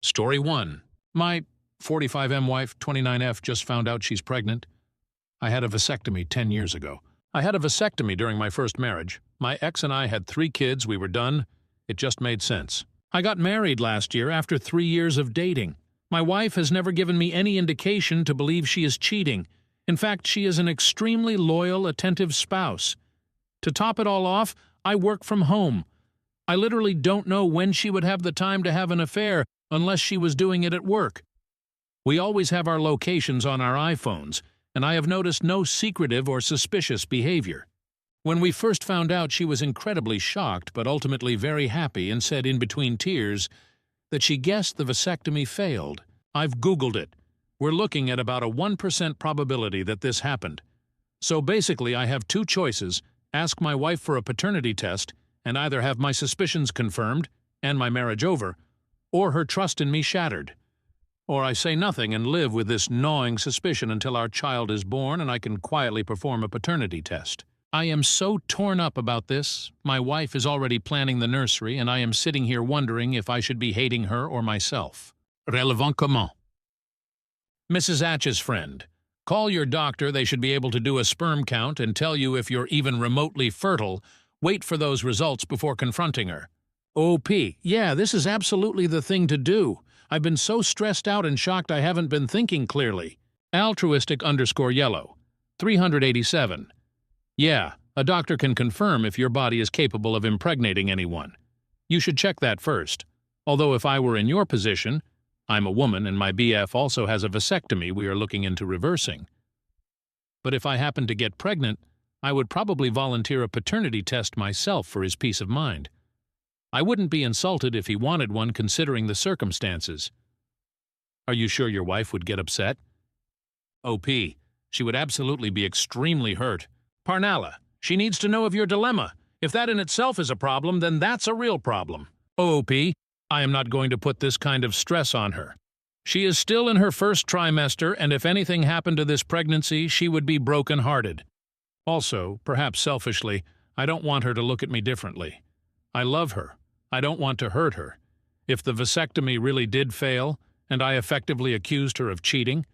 Story 1. My 45M wife, 29F, just found out she's pregnant. I had a vasectomy 10 years ago. I had a vasectomy during my first marriage. My ex and I had 3 kids, we were done. It just made sense. I got married last year after 3 years of dating. My wife has never given me any indication to believe she is cheating. In fact, she is an extremely loyal, attentive spouse. To top it all off, I work from home. I literally don't know when she would have the time to have an affair unless she was doing it at work. We always have our locations on our iPhones, and I have noticed no secretive or suspicious behavior. When we first found out, she was incredibly shocked but ultimately very happy and said in between tears that she guessed the vasectomy failed. I've Googled it. We're looking at about a 1% probability that this happened. So basically I have 2 choices: ask my wife for a paternity test and either have my suspicions confirmed and my marriage over, or her trust in me shattered. Or I say nothing and live with this gnawing suspicion until our child is born and I can quietly perform a paternity test. I am so torn up about this. My wife is already planning the nursery, and I am sitting here wondering if I should be hating her or myself. Relevant comment. Mrs. Atch's friend. Call your doctor. They should be able to do a sperm count and tell you if you're even remotely fertile. Wait for those results before confronting her. OP. Yeah, this is absolutely the thing to do. I've been so stressed out and shocked I haven't been thinking clearly. Altruistic_yellow. 387. Yeah, a doctor can confirm if your body is capable of impregnating anyone. You should check that first. Although if I were in your position, I'm a woman and my BF also has a vasectomy we are looking into reversing. But if I happened to get pregnant, I would probably volunteer a paternity test myself for his peace of mind. I wouldn't be insulted if he wanted one considering the circumstances. Are you sure your wife would get upset? OP. She would absolutely be extremely hurt. Parnalla. She needs to know of your dilemma. If that in itself is a problem, then that's a real problem. OP. I am not going to put this kind of stress on her. She is still in her first trimester, and if anything happened to this pregnancy, she would be broken-hearted. Also, perhaps selfishly, I don't want her to look at me differently. I love her. I don't want to hurt her. If the vasectomy really did fail, and I effectively accused her of cheating,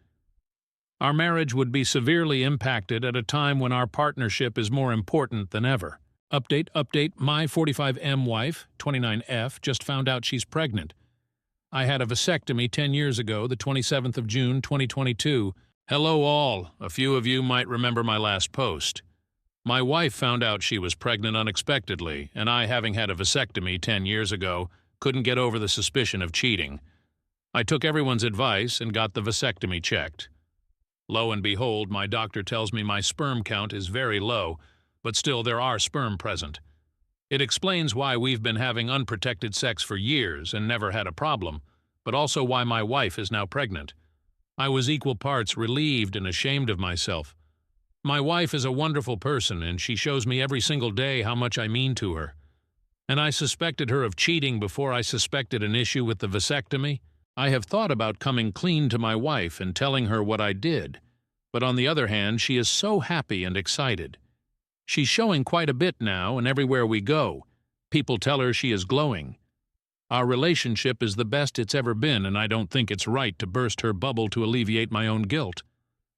our marriage would be severely impacted at a time when our partnership is more important than ever. Update, my 45M wife, 29F, just found out she's pregnant. I had a vasectomy 10 years ago, the 27th of June, 2022. Hello all, a few of you might remember my last post. My wife found out she was pregnant unexpectedly, and I, having had a vasectomy 10 years ago, couldn't get over the suspicion of cheating. I took everyone's advice and got the vasectomy checked. Lo and behold, my doctor tells me my sperm count is very low, but still there are sperm present. It explains why we've been having unprotected sex for years and never had a problem, but also why my wife is now pregnant. I was equal parts relieved and ashamed of myself. My wife is a wonderful person, and she shows me every single day how much I mean to her. And I suspected her of cheating before I suspected an issue with the vasectomy. I have thought about coming clean to my wife and telling her what I did, but on the other hand, she is so happy and excited. She's showing quite a bit now, and everywhere we go, people tell her she is glowing. Our relationship is the best it's ever been, and I don't think it's right to burst her bubble to alleviate my own guilt.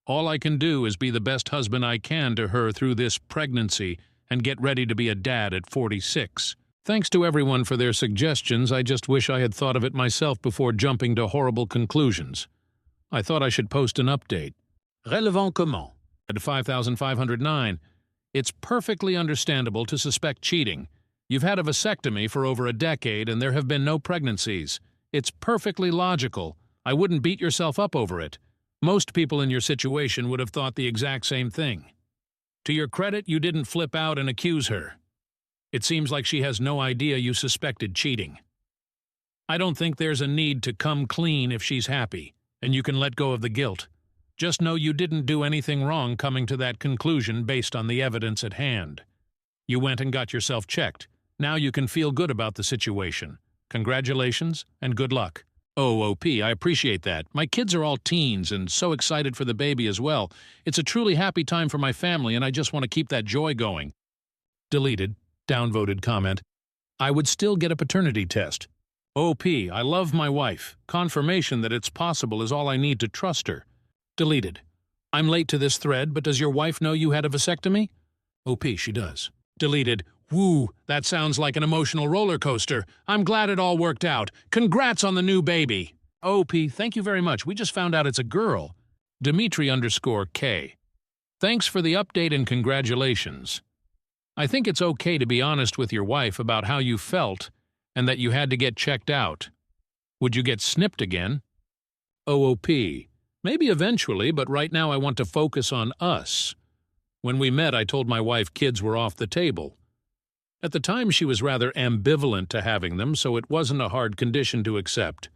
All I can do is be the best husband I can to her through this pregnancy and get ready to be a dad at 46. Thanks to everyone for their suggestions. I just wish I had thought of it myself before jumping to horrible conclusions. I thought I should post an update. Relevant comment. At 5509. It's perfectly understandable to suspect cheating. You've had a vasectomy for over a decade and there have been no pregnancies. It's perfectly logical. I wouldn't beat yourself up over it. Most people in your situation would have thought the exact same thing. To your credit, you didn't flip out and accuse her. It seems like she has no idea you suspected cheating. I don't think there's a need to come clean if she's happy, and you can let go of the guilt. Just know you didn't do anything wrong coming to that conclusion based on the evidence at hand. You went and got yourself checked. Now you can feel good about the situation. Congratulations and good luck. OP, I appreciate that. My kids are all teens and so excited for the baby as well. It's a truly happy time for my family and I just want to keep that joy going. Deleted. Downvoted comment. I would still get a paternity test. OP, I love my wife. Confirmation that it's possible is all I need to trust her. Deleted. I'm late to this thread, but does your wife know you had a vasectomy? OP, she does. Deleted. Woo, that sounds like an emotional roller coaster. I'm glad it all worked out. Congrats on the new baby. OP, thank you very much. We just found out it's a girl. Dimitri_K. Thanks for the update and congratulations. I think it's okay to be honest with your wife about how you felt and that you had to get checked out. Would you get snipped again? OOP. Maybe eventually, but right now I want to focus on us. When we met, I told my wife kids were off the table. At the time, she was rather ambivalent to having them, so it wasn't a hard condition to accept.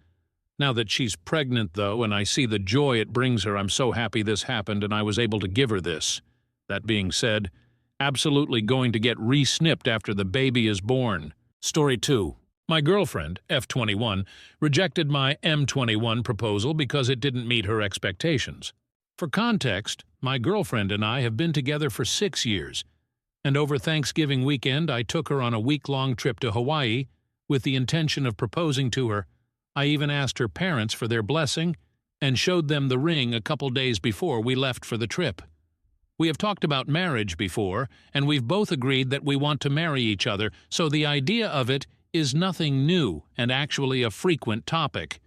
Now that she's pregnant, though, and I see the joy it brings her, I'm so happy this happened and I was able to give her this. That being said, absolutely going to get re-snipped after the baby is born. Story 2. My girlfriend, F21, rejected my M21 proposal because it didn't meet her expectations. For context, my girlfriend and I have been together for 6 years, and over Thanksgiving weekend I took her on a week-long trip to Hawaii with the intention of proposing to her. I even asked her parents for their blessing and showed them the ring a couple days before we left for the trip. We have talked about marriage before, and we've both agreed that we want to marry each other, so the idea of it is nothing new and actually a frequent topic.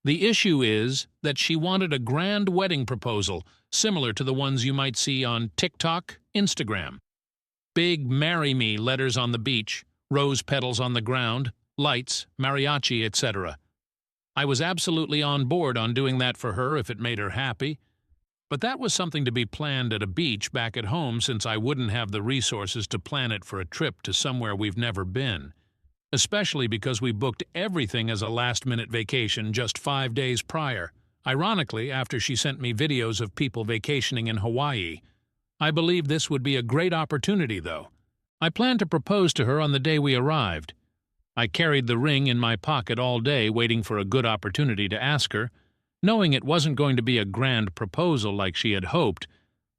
The issue is that she wanted a grand wedding proposal, similar to the ones you might see on TikTok, Instagram. Big "Marry Me" letters on the beach, rose petals on the ground, lights, mariachi, etc. I was absolutely on board on doing that for her if it made her happy, but that was something to be planned at a beach back at home since I wouldn't have the resources to plan it for a trip to somewhere we've never been, especially because we booked everything as a last-minute vacation just 5 days prior. Ironically, after she sent me videos of people vacationing in Hawaii. I believe this would be a great opportunity, though. I planned to propose to her on the day we arrived. I carried the ring in my pocket all day waiting for a good opportunity to ask her, knowing it wasn't going to be a grand proposal like she had hoped,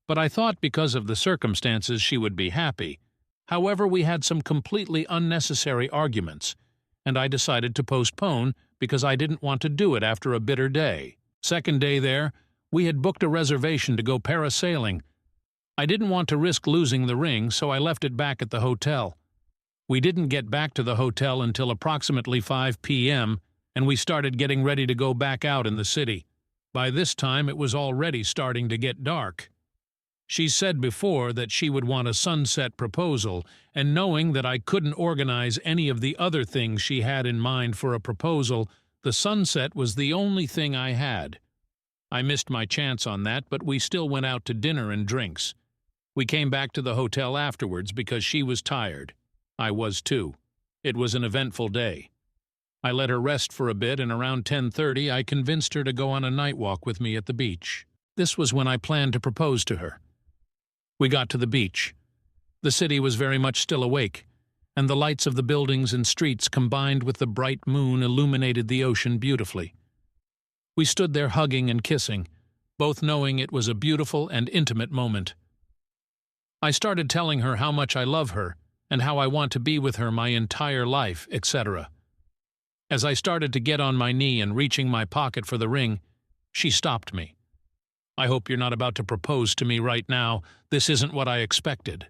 but I thought because of the circumstances she would be happy. However, we had some completely unnecessary arguments, and I decided to postpone because I didn't want to do it after a bitter day. Second day there, we had booked a reservation to go parasailing. I didn't want to risk losing the ring, so I left it back at the hotel. We didn't get back to the hotel until approximately 5 p.m., and we started getting ready to go back out in the city. By this time, it was already starting to get dark. She said before that she would want a sunset proposal, and knowing that I couldn't organize any of the other things she had in mind for a proposal, the sunset was the only thing I had. I missed my chance on that, but we still went out to dinner and drinks. We came back to the hotel afterwards because she was tired. I was too. It was an eventful day. I let her rest for a bit, and around 10:30 I convinced her to go on a night walk with me at the beach. This was when I planned to propose to her. We got to the beach. The city was very much still awake, and the lights of the buildings and streets combined with the bright moon illuminated the ocean beautifully. We stood there hugging and kissing, both knowing it was a beautiful and intimate moment. I started telling her how much I love her and how I want to be with her my entire life, etc. As I started to get on my knee and reaching my pocket for the ring, she stopped me. "I hope you're not about to propose to me right now. This isn't what I expected."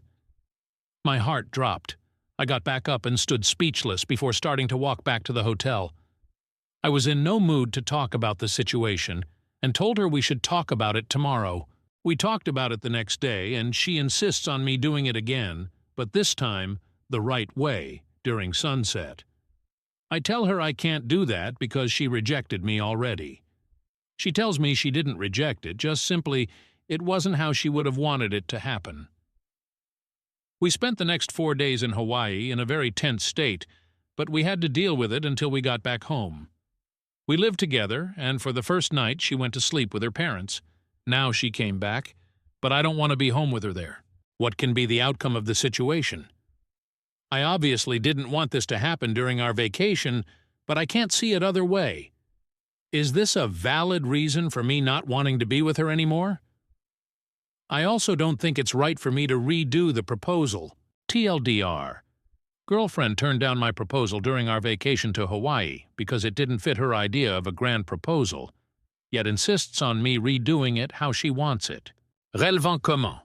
My heart dropped. I got back up and stood speechless before starting to walk back to the hotel. I was in no mood to talk about the situation and told her we should talk about it tomorrow. We talked about it the next day, and she insists on me doing it again, but this time the right way, during sunset. I tell her I can't do that because she rejected me already. She tells me she didn't reject it, just simply it wasn't how she would have wanted it to happen. We spent the next 4 days in Hawaii in a very tense state, but we had to deal with it until we got back home. We lived together, and for the first night she went to sleep with her parents. Now she came back, but I don't want to be home with her there. What can be the outcome of the situation? I obviously didn't want this to happen during our vacation, but I can't see it other way. Is this a valid reason for me not wanting to be with her anymore? I also don't think it's right for me to redo the proposal. TLDR. Girlfriend turned down my proposal during our vacation to Hawaii because it didn't fit her idea of a grand proposal, yet insists on me redoing it how she wants it. Relevant comment.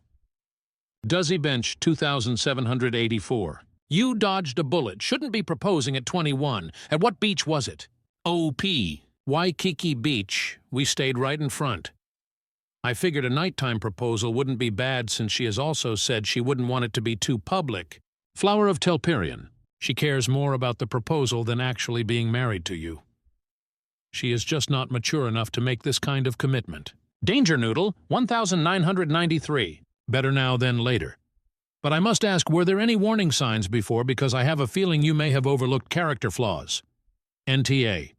Duzzy Bench 2784. You dodged a bullet. Shouldn't be proposing at 21. At what beach was it? OP. Waikiki Beach. We stayed right in front. I figured a nighttime proposal wouldn't be bad since she has also said she wouldn't want it to be too public. Flower of Telperion. She cares more about the proposal than actually being married to you. She is just not mature enough to make this kind of commitment. Danger Noodle 1993. Better now than later. But I must ask, were there any warning signs before, because I have a feeling you may have overlooked character flaws? NTA.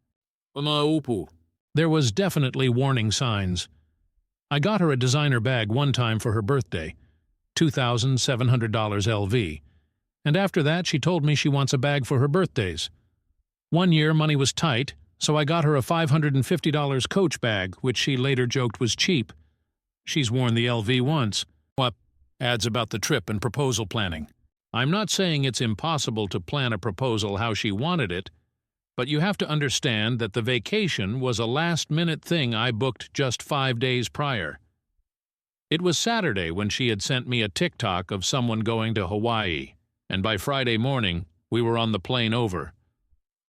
There was definitely warning signs. I got her a designer bag one time for her birthday, $2,700 LV, and after that she told me she wants a bag for her birthdays. One year money was tight, so I got her a $550 Coach bag, which she later joked was cheap. She's worn the LV once. What? Ads about the trip and proposal planning. I'm not saying it's impossible to plan a proposal how she wanted it, but you have to understand that the vacation was a last-minute thing I booked just 5 days prior. It was Saturday when she had sent me a TikTok of someone going to Hawaii, and by Friday morning, we were on the plane over.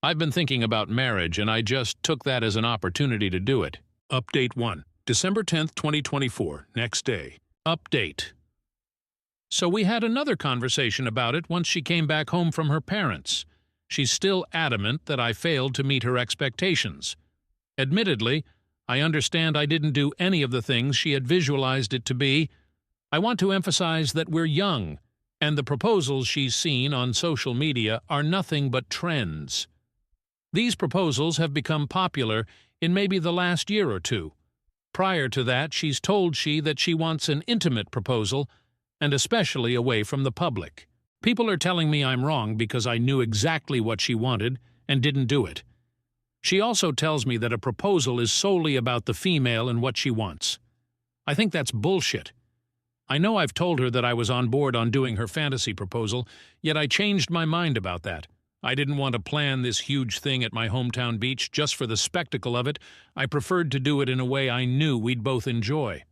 I've been thinking about marriage, and I just took that as an opportunity to do it. Update 1. December 10th, 2024. Next day. Update. So we had another conversation about it once she came back home from her parents. She's still adamant that I failed to meet her expectations. Admittedly, I understand I didn't do any of the things she had visualized it to be. I want to emphasize that we're young, and the proposals she's seen on social media are nothing but trends. These proposals have become popular in maybe the last year or two. Prior to that, she's told that she wants an intimate proposal, and especially away from the public. People are telling me I'm wrong because I knew exactly what she wanted and didn't do it. She also tells me that a proposal is solely about the female and what she wants. I think that's bullshit. I know I've told her that I was on board on doing her fantasy proposal, yet I changed my mind about that. I didn't want to plan this huge thing at my hometown beach just for the spectacle of it. I preferred to do it in a way I knew we'd both enjoy.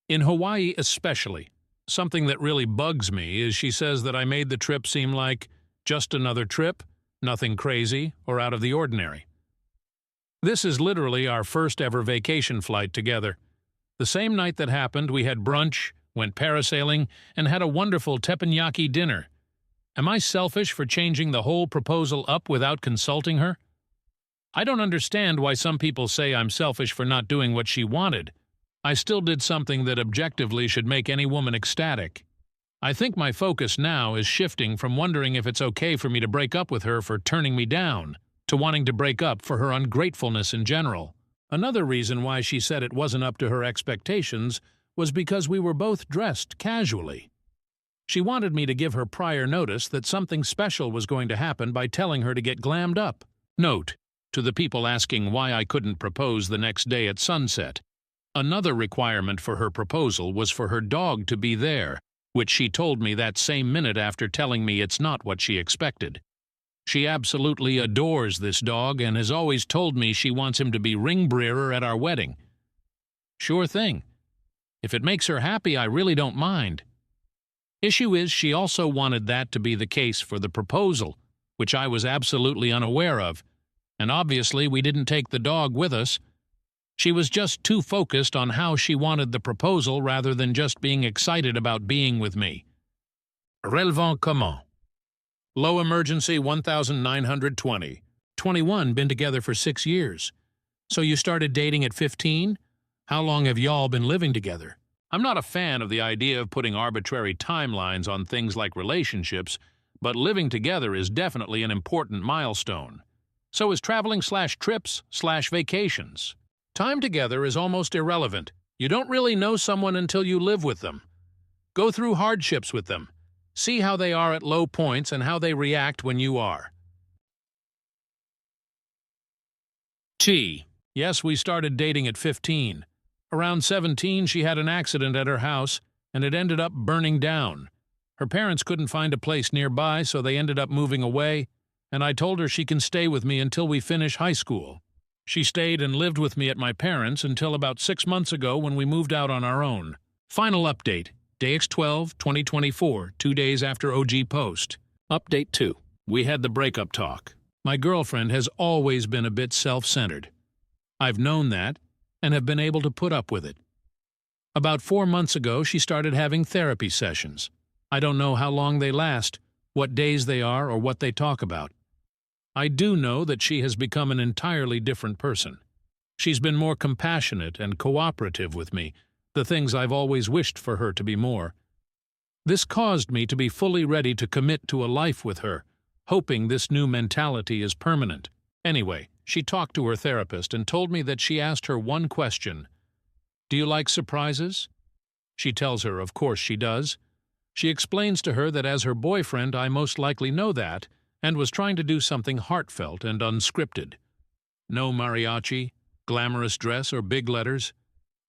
In Hawaii especially, something that really bugs me is she says that I made the trip seem like just another trip, nothing crazy or out of the ordinary. This is literally our first ever vacation flight together. The same night that happened, we had brunch, went parasailing, and had a wonderful teppanyaki dinner. Am I selfish for changing the whole proposal up without consulting her? I don't understand why some people say I'm selfish for not doing what she wanted. I still did something that objectively should make any woman ecstatic. I think my focus now is shifting from wondering if it's okay for me to break up with her for turning me down, to wanting to break up for her ungratefulness in general. Another reason why she said it wasn't up to her expectations was because we were both dressed casually. She wanted me to give her prior notice that something special was going to happen by telling her to get glammed up. Note, to the people asking why I couldn't propose the next day at sunset, another requirement for her proposal was for her dog to be there, which she told me that same minute after telling me it's not what she expected. She absolutely adores this dog and has always told me she wants him to be ring-bearer at our wedding. Sure thing. If it makes her happy, I really don't mind. Issue is she also wanted that to be the case for the proposal, which I was absolutely unaware of, and obviously we didn't take the dog with us. She was just too focused on how she wanted the proposal rather than just being excited about being with me. Relevant comment. Low emergency 1920. 21, been together for 6 years. So you started dating at 15? How long have y'all been living together? I'm not a fan of the idea of putting arbitrary timelines on things like relationships, but living together is definitely an important milestone. So is traveling/trips/vacations. Time together is almost irrelevant. You don't really know someone until you live with them. Go through hardships with them. See how they are at low points and how they react when you are. T. Yes, we started dating at 15. Around 17, she had an accident at her house, and it ended up burning down. Her parents couldn't find a place nearby, so they ended up moving away, and I told her she can stay with me until we finish high school. She stayed and lived with me at my parents' until about 6 months ago when we moved out on our own. Final update, DX12, 2024, 2 days after OG post. Update 2. We had the breakup talk. My girlfriend has always been a bit self-centered. I've known that, and have been able to put up with it. About 4 months ago, she started having therapy sessions. I don't know how long they last, what days they are, or what they talk about. I do know that she has become an entirely different person. She's been more compassionate and cooperative with me, the things I've always wished for her to be more. This caused me to be fully ready to commit to a life with her, hoping this new mentality is permanent. Anyway, she talked to her therapist and told me that she asked her one question. Do you like surprises? She tells her, of course she does. She explains to her that as her boyfriend, I most likely know that, and was trying to do something heartfelt and unscripted. No mariachi, glamorous dress, or big letters,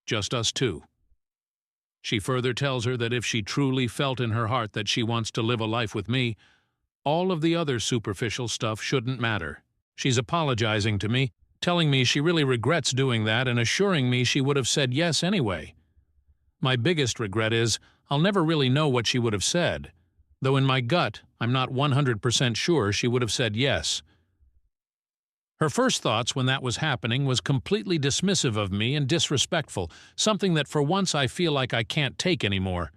just us two. She further tells her that if she truly felt in her heart that she wants to live a life with me, all of the other superficial stuff shouldn't matter. She's apologizing to me, telling me she really regrets doing that and assuring me she would have said yes anyway. My biggest regret is I'll never really know what she would have said, though in my gut I'm not 100% sure she would have said yes. Her first thoughts when that was happening was completely dismissive of me and disrespectful, something that for once I feel like I can't take anymore.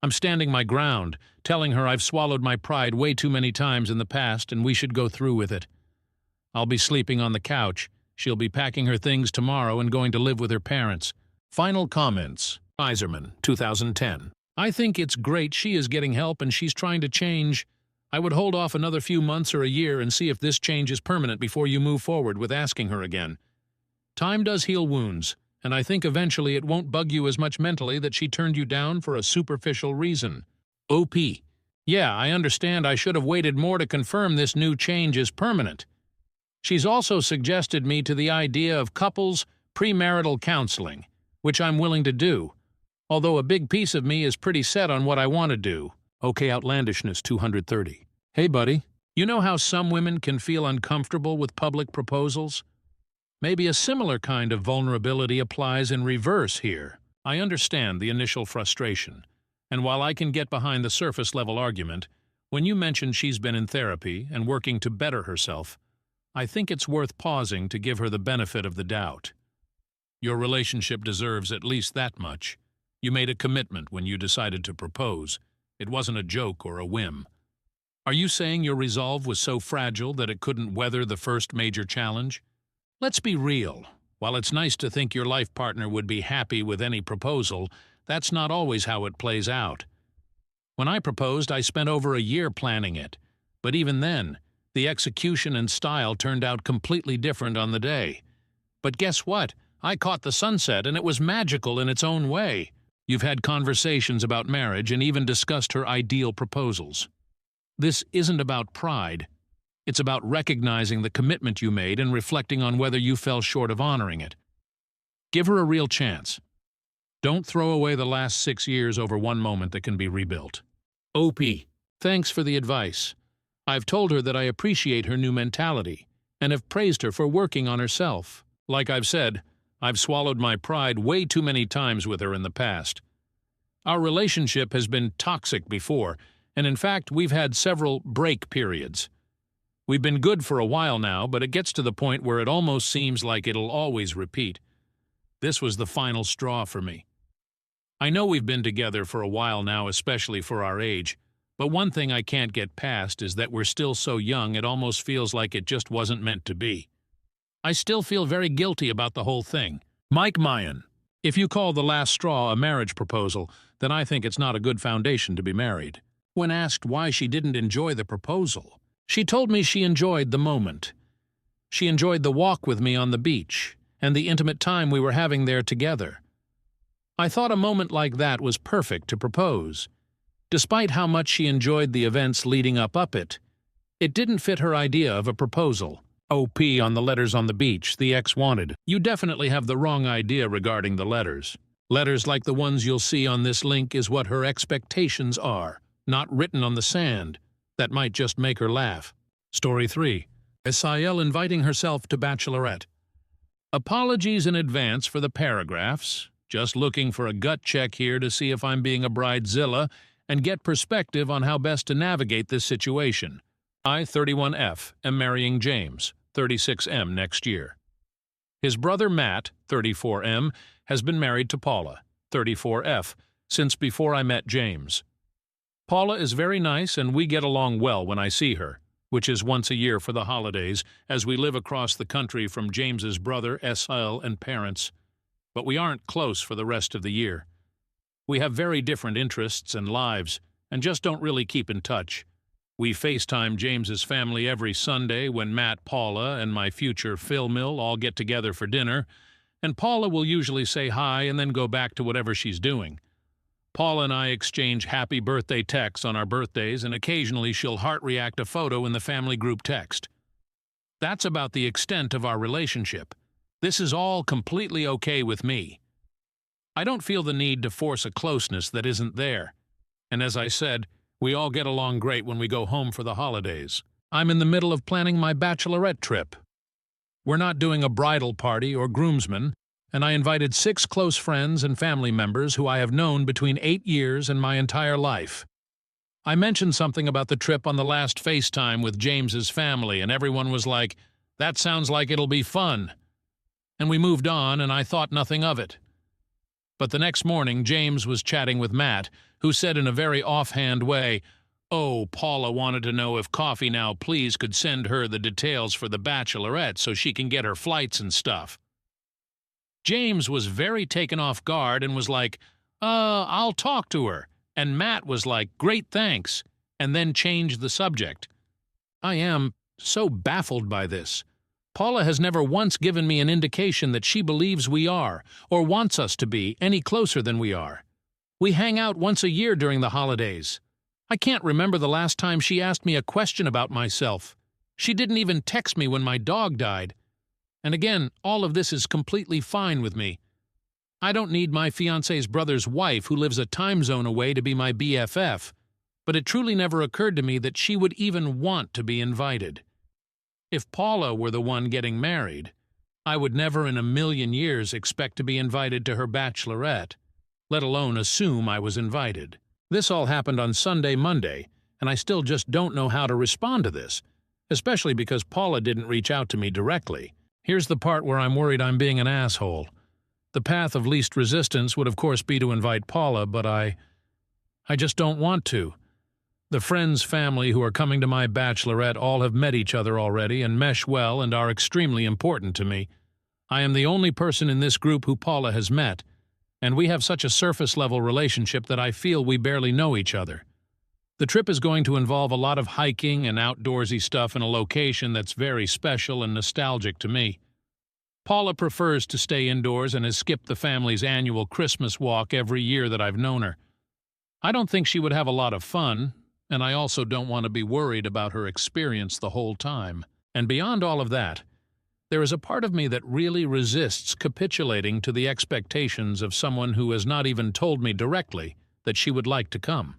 I'm standing my ground, telling her I've swallowed my pride way too many times in the past and we should go through with it. I'll be sleeping on the couch. She'll be packing her things tomorrow and going to live with her parents. Final comments. Iserman, 2010. I think it's great she is getting help and she's trying to change. I would hold off another few months or a year and see if this change is permanent before you move forward with asking her again. Time does heal wounds, and I think eventually it won't bug you as much mentally that she turned you down for a superficial reason. OP. Yeah, I understand I should have waited more to confirm this new change is permanent. She's also suggested me to the idea of couples premarital counseling, which I'm willing to do, although a big piece of me is pretty set on what I want to do. OK Outlandishness 230. Hey buddy, you know how some women can feel uncomfortable with public proposals? Maybe a similar kind of vulnerability applies in reverse here. I understand the initial frustration, and while I can get behind the surface-level argument, when you mention she's been in therapy and working to better herself, I think it's worth pausing to give her the benefit of the doubt. Your relationship deserves at least that much. You made a commitment when you decided to propose. It wasn't a joke or a whim. Are you saying your resolve was so fragile that it couldn't weather the first major challenge? Let's be real. While it's nice to think your life partner would be happy with any proposal, that's not always how it plays out. When I proposed, I spent over a year planning it. But even then, the execution and style turned out completely different on the day. But guess what? I caught the sunset, and it was magical in its own way. You've had conversations about marriage and even discussed her ideal proposals. This isn't about pride. It's about recognizing the commitment you made and reflecting on whether you fell short of honoring it. Give her a real chance. Don't throw away the last 6 years over one moment that can be rebuilt. OP. Thanks for the advice. I've told her that I appreciate her new mentality and have praised her for working on herself. Like I've said, I've swallowed my pride way too many times with her in the past. Our relationship has been toxic before, and in fact, we've had several break periods. We've been good for a while now, but it gets to the point where it almost seems like it'll always repeat. This was the final straw for me. I know we've been together for a while now, especially for our age, but one thing I can't get past is that we're still so young it almost feels like it just wasn't meant to be. I still feel very guilty about the whole thing. Mike Mayan. If you call the last straw a marriage proposal, then I think it's not a good foundation to be married. When asked why she didn't enjoy the proposal, she told me she enjoyed the moment. She enjoyed the walk with me on the beach and the intimate time we were having there together. I thought a moment like that was perfect to propose. Despite how much she enjoyed the events leading up it didn't fit her idea of a proposal. OP on the letters on the beach the ex wanted. You definitely have the wrong idea regarding the letters. Letters like the ones you'll see on this link is what her expectations are. not written on the sand. That might just make her laugh. Story 3. Sil inviting herself to bachelorette. Apologies in advance for the paragraphs. Just looking for a gut check here to see if I'm being a bridezilla and get perspective on how best to navigate this situation. I, 31F, am marrying James, 36M, next year. His brother Matt, 34M, has been married to Paula, 34F, since before I met James. Paula is very nice and we get along well when I see her, which is once a year for the holidays, as we live across the country from James's brother, Sil, and parents. But we aren't close for the rest of the year. We have very different interests and lives, and just don't really keep in touch. We FaceTime James's family every Sunday when Matt, Paula, and my future Phil Mill all get together for dinner, and Paula will usually say hi and then go back to whatever she's doing. Paula and I exchange happy birthday texts on our birthdays, and occasionally she'll heart react a photo in the family group text. That's about the extent of our relationship. This is all completely okay with me. I don't feel the need to force a closeness that isn't there. And as I said, we all get along great when we go home for the holidays. I'm in the middle of planning my bachelorette trip. We're not doing a bridal party or groomsmen, and I invited 6 close friends and family members who I have known between 8 years and my entire life. I mentioned something about the trip on the last FaceTime with James's family, and everyone was like, "That sounds like it'll be fun." And we moved on, and I thought nothing of it. But the next morning, James was chatting with Matt, who said in a very offhand way, "Oh, Paula wanted to know if Coffee Now Please could send her the details for the bachelorette so she can get her flights and stuff." James was very taken off guard and was like, I'll talk to her. And Matt was like, "Great, thanks," and then changed the subject. I am so baffled by this. Paula has never once given me an indication that she believes we are, or wants us to be, any closer than we are. We hang out once a year during the holidays. I can't remember the last time she asked me a question about myself. She didn't even text me when my dog died. And again, all of this is completely fine with me. I don't need my fiancé's brother's wife who lives a time zone away to be my BFF, but it truly never occurred to me that she would even want to be invited. If Paula were the one getting married, I would never in a million years expect to be invited to her bachelorette, let alone assume I was invited. This all happened on Sunday, Monday, and I still just don't know how to respond to this, especially because Paula didn't reach out to me directly. Here's the part where I'm worried I'm being an asshole. The path of least resistance would of course be to invite Paula, but I just don't want to. The friends' family who are coming to my bachelorette all have met each other already and mesh well and are extremely important to me. I am the only person in this group who Paula has met, and we have such a surface-level relationship that I feel we barely know each other. The trip is going to involve a lot of hiking and outdoorsy stuff in a location that's very special and nostalgic to me. Paula prefers to stay indoors and has skipped the family's annual Christmas walk every year that I've known her. I don't think she would have a lot of fun, and I also don't want to be worried about her experience the whole time. And beyond all of that, there is a part of me that really resists capitulating to the expectations of someone who has not even told me directly that she would like to come.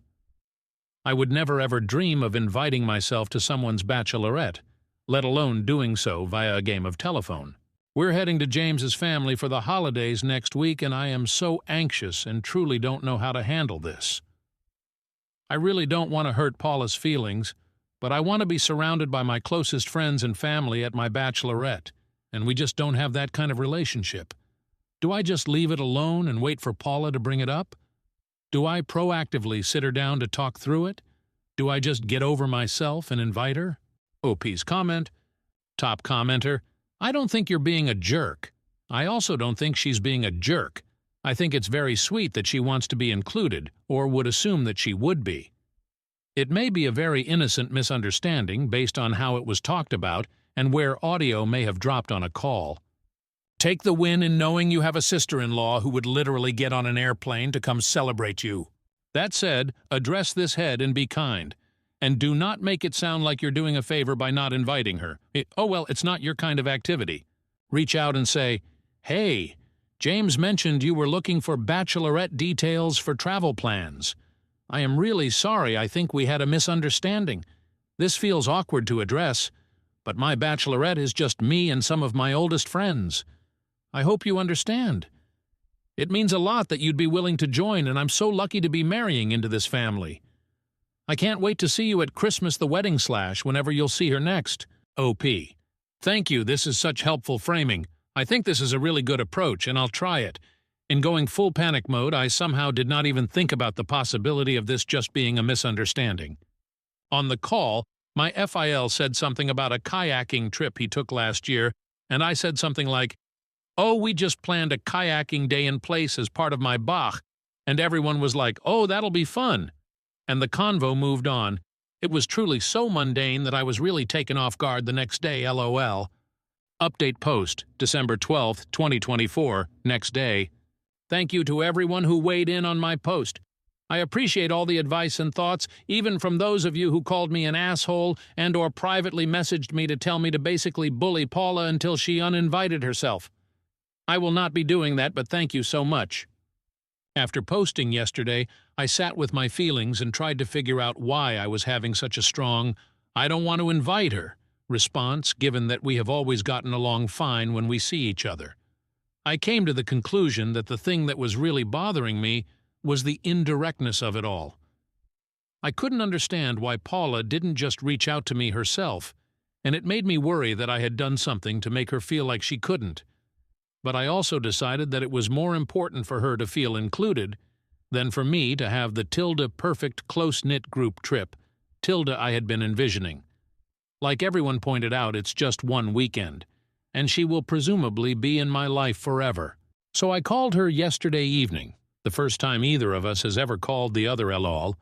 I would never ever dream of inviting myself to someone's bachelorette, let alone doing so via a game of telephone. We're heading to James's family for the holidays next week, and I am so anxious and truly don't know how to handle this. I really don't want to hurt Paula's feelings, but I want to be surrounded by my closest friends and family at my bachelorette, and we just don't have that kind of relationship. Do I just leave it alone and wait for Paula to bring it up? Do I proactively sit her down to talk through it? Do I just get over myself and invite her? OP's comment. Top commenter. I don't think you're being a jerk. I also don't think she's being a jerk. I think it's very sweet that she wants to be included, or would assume that she would be. It may be a very innocent misunderstanding based on how it was talked about and where audio may have dropped on a call. Take the win in knowing you have a sister-in-law who would literally get on an airplane to come celebrate you. That said, address this head and be kind. And do not make it sound like you're doing a favor by not inviting her. It's not your kind of activity. Reach out and say, "Hey, James mentioned you were looking for bachelorette details for travel plans. I am really sorry. I think we had a misunderstanding. This feels awkward to address, but my bachelorette is just me and some of my oldest friends. I hope you understand. It means a lot that you'd be willing to join, and I'm so lucky to be marrying into this family. I can't wait to see you at Christmas the wedding / whenever you'll see her next. OP. Thank you, this is such helpful framing. I think this is a really good approach, and I'll try it. In going full panic mode, I somehow did not even think about the possibility of this just being a misunderstanding. On the call, my FIL said something about a kayaking trip he took last year, and I said something like, "Oh, we just planned a kayaking day in place as part of my Bach," and everyone was like, "Oh, that'll be fun." And the convo moved on. It was truly so mundane that I was really taken off guard the next day, LOL. Update post, December 12th, 2024, next day. Thank you to everyone who weighed in on my post. I appreciate all the advice and thoughts, even from those of you who called me an asshole and/or privately messaged me to tell me to basically bully Paula until she uninvited herself. I will not be doing that, but thank you so much. After posting yesterday, I sat with my feelings and tried to figure out why I was having such a strong, "I don't want to invite her" response, given that we have always gotten along fine when we see each other. I came to the conclusion that the thing that was really bothering me was the indirectness of it all. I couldn't understand why Paula didn't just reach out to me herself, and it made me worry that I had done something to make her feel like she couldn't. But I also decided that it was more important for her to feel included than for me to have the perfect close-knit group trip I had been envisioning. Like everyone pointed out, it's just one weekend, and she will presumably be in my life forever. So I called her yesterday evening, the first time either of us has ever called the other LOL,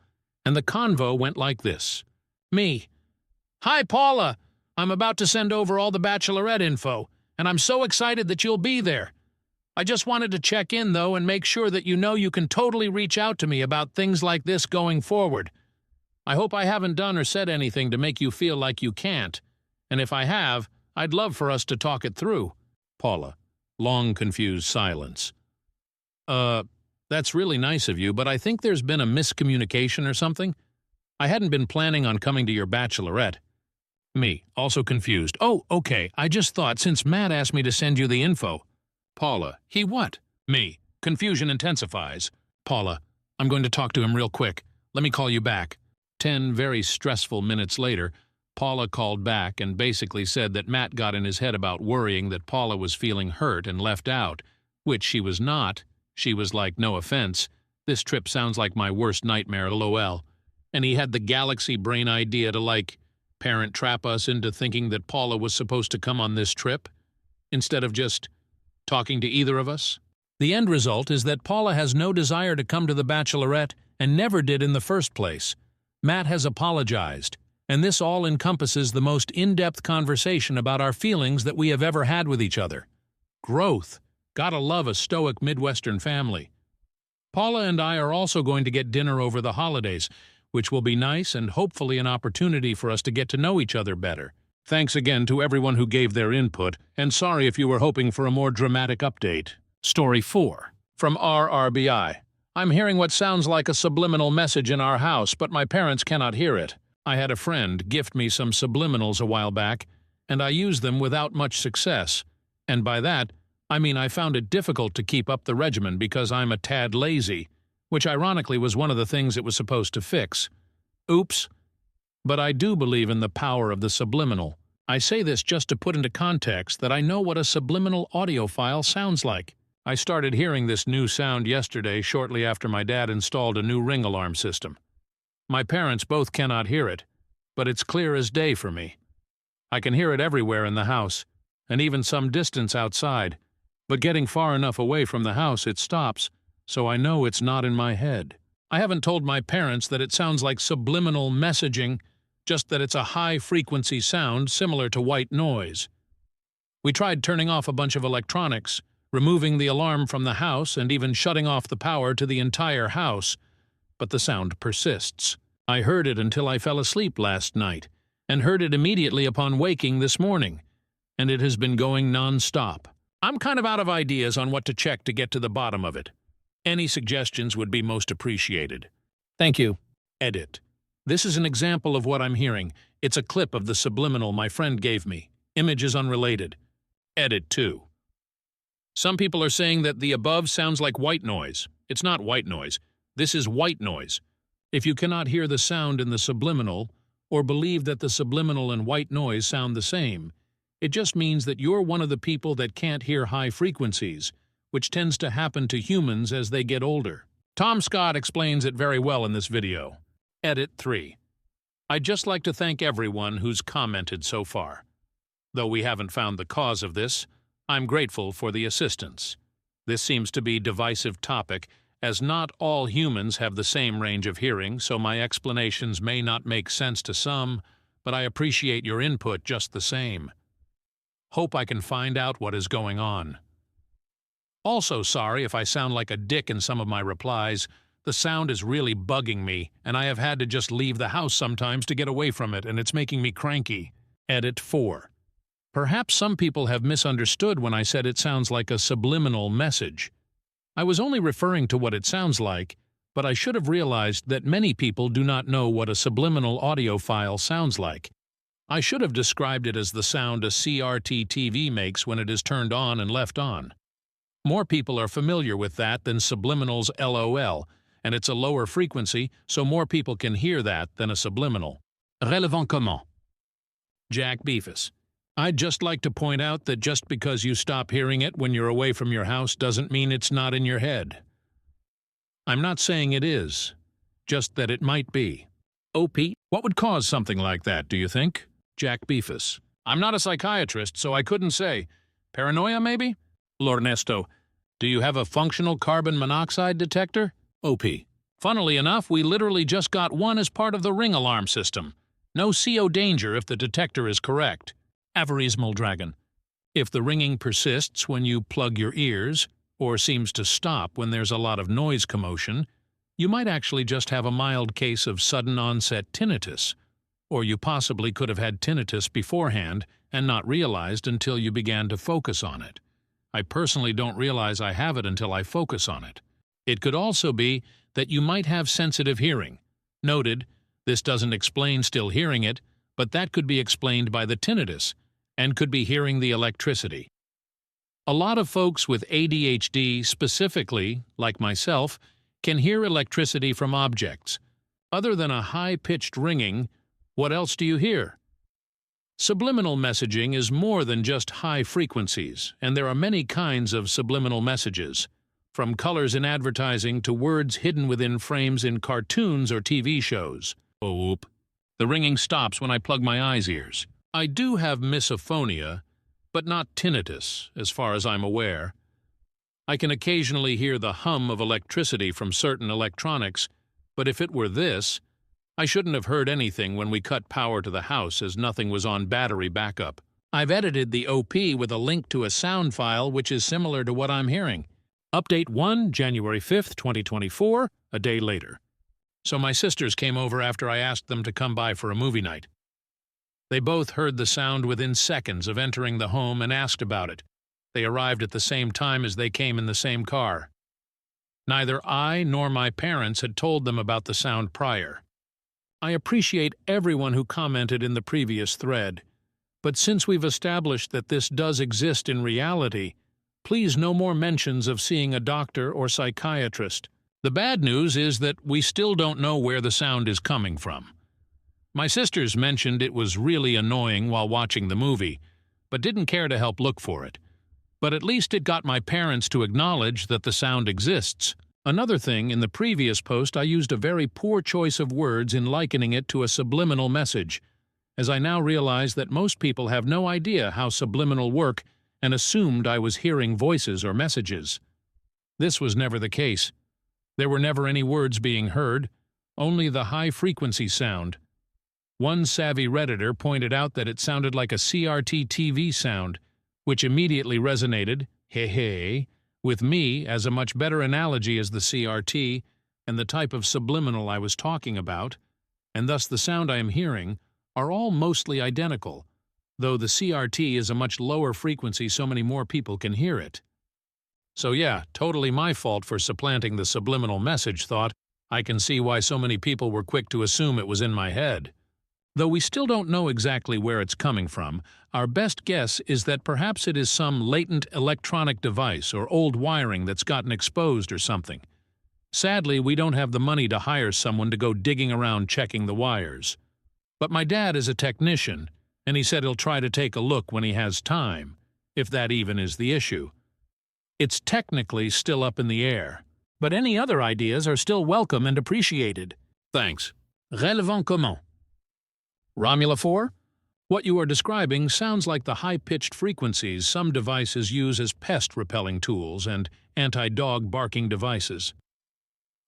and the convo went like this. Me: "Hi, Paula. I'm about to send over all the bachelorette info, and I'm so excited that you'll be there. I just wanted to check in, though, and make sure that you know you can totally reach out to me about things like this going forward. I hope I haven't done or said anything to make you feel like you can't, and if I have, I'd love for us to talk it through." Paula. Long, confused silence. That's really nice of you, but I think there's been a miscommunication or something. I hadn't been planning on coming to your bachelorette. Me, also confused. Oh, okay, I just thought since Matt asked me to send you the info. Paula. He what? Me. Confusion intensifies. Paula. I'm going to talk to him real quick. Let me call you back. 10 very stressful minutes later, Paula called back and basically said that Matt got in his head about worrying that Paula was feeling hurt and left out, which she was not. She was like, "No offense, this trip sounds like my worst nightmare, lol." And he had the galaxy brain idea to, parent trap us into thinking that Paula was supposed to come on this trip, instead of just talking to either of us. The end result is that Paula has no desire to come to the bachelorette and never did in the first place. Matt has apologized, and this all encompasses the most in-depth conversation about our feelings that we have ever had with each other. Growth. Gotta love a stoic Midwestern family. Paula and I are also going to get dinner over the holidays, which will be nice and hopefully an opportunity for us to get to know each other better. Thanks again to everyone who gave their input, and sorry if you were hoping for a more dramatic update. Story 4. From RRBI. I'm hearing what sounds like a subliminal message in our house, but my parents cannot hear it. I had a friend gift me some subliminals a while back, and I used them without much success. And by that, I mean I found it difficult to keep up the regimen because I'm a tad lazy, which ironically was one of the things it was supposed to fix. Oops. But I do believe in the power of the subliminal. I say this just to put into context that I know what a subliminal audio file sounds like. I started hearing this new sound yesterday shortly after my dad installed a new ring alarm system. My parents both cannot hear it, but it's clear as day for me. I can hear it everywhere in the house, and even some distance outside, but getting far enough away from the house it stops, so I know it's not in my head. I haven't told my parents that it sounds like subliminal messaging, just that it's a high-frequency sound similar to white noise. We tried turning off a bunch of electronics, removing the alarm from the house, and even shutting off the power to the entire house, but the sound persists. I heard it until I fell asleep last night, and heard it immediately upon waking this morning, and it has been going non-stop. I'm kind of out of ideas on what to check to get to the bottom of it. Any suggestions would be most appreciated. Thank you. Edit. This is an example of what I'm hearing. It's a clip of the subliminal my friend gave me. Image is unrelated. Edit 2. Some people are saying that the above sounds like white noise. It's not white noise. This is white noise. If you cannot hear the sound in the subliminal, or believe that the subliminal and white noise sound the same, it just means that you're one of the people that can't hear high frequencies, which tends to happen to humans as they get older. Tom Scott explains it very well in this video. Edit 3. I'd just like to thank everyone who's commented so far. Though we haven't found the cause of this, I'm grateful for the assistance. This seems to be a divisive topic, as not all humans have the same range of hearing, so my explanations may not make sense to some, but I appreciate your input just the same. Hope I can find out what is going on. Also sorry if I sound like a dick in some of my replies. The sound is really bugging me, and I have had to just leave the house sometimes to get away from it, and it's making me cranky. Edit 4. Perhaps some people have misunderstood when I said it sounds like a subliminal message. I was only referring to what it sounds like, but I should have realized that many people do not know what a subliminal audio file sounds like. I should have described it as the sound a CRT TV makes when it is turned on and left on. More people are familiar with that than subliminal's LOL, and it's a lower frequency, so more people can hear that than a subliminal. Relevant comment. Jack Beefus. I'd just like to point out that just because you stop hearing it when you're away from your house doesn't mean it's not in your head. I'm not saying it is, just that it might be. OP, what would cause something like that, do you think? Jack Beefus. I'm not a psychiatrist, so I couldn't say. Paranoia, maybe? Lornesto. Do you have a functional carbon monoxide detector? OP. Funnily enough, we literally just got one as part of the ring alarm system. No CO danger if the detector is correct. Avarismal Dragon. If the ringing persists when you plug your ears, or seems to stop when there's a lot of noise commotion, you might actually just have a mild case of sudden onset tinnitus, or you possibly could have had tinnitus beforehand and not realized until you began to focus on it. I personally don't realize I have it until I focus on it. It could also be that you might have sensitive hearing. Noted, this doesn't explain still hearing it, but that could be explained by the tinnitus, and could be hearing the electricity. A lot of folks with ADHD specifically, like myself, can hear electricity from objects. Other than a high-pitched ringing, what else do you hear? Subliminal messaging is more than just high frequencies, and there are many kinds of subliminal messages, from colors in advertising to words hidden within frames in cartoons or TV shows. Oh, oop. The ringing stops when I plug my eyes ears. I do have misophonia, but not tinnitus, as far as I'm aware. I can occasionally hear the hum of electricity from certain electronics, but if it were this, I shouldn't have heard anything when we cut power to the house as nothing was on battery backup. I've edited the OP with a link to a sound file which is similar to what I'm hearing. Update 1, January 5th, 2024, a day later. So my sisters came over after I asked them to come by for a movie night. They both heard the sound within seconds of entering the home and asked about it. They arrived at the same time as they came in the same car. Neither I nor my parents had told them about the sound prior. I appreciate everyone who commented in the previous thread, but since we've established that this does exist in reality, please no more mentions of seeing a doctor or psychiatrist. The bad news is that we still don't know where the sound is coming from. My sisters mentioned it was really annoying while watching the movie, but didn't care to help look for it. But at least it got my parents to acknowledge that the sound exists. Another thing, in the previous post I used a very poor choice of words in likening it to a subliminal message, as I now realize that most people have no idea how subliminal work and assumed I was hearing voices or messages. This was never the case. There were never any words being heard, only the high-frequency sound. One savvy Redditor pointed out that it sounded like a CRT TV sound, which immediately resonated, hey, with me as a much better analogy as the CRT and the type of subliminal I was talking about, and thus the sound I am hearing, are all mostly identical, though the CRT is a much lower frequency so many more people can hear it. So yeah, totally my fault for supplanting the subliminal message thought. I can see why so many people were quick to assume it was in my head. Though we still don't know exactly where it's coming from, our best guess is that perhaps it is some latent electronic device or old wiring that's gotten exposed or something. Sadly, we don't have the money to hire someone to go digging around checking the wires. But my dad is a technician, and he said he'll try to take a look when he has time, if that even is the issue. It's technically still up in the air, but any other ideas are still welcome and appreciated. Thanks. Relevant comment. Romula 4? What you are describing sounds like the high-pitched frequencies some devices use as pest-repelling tools and anti-dog barking devices.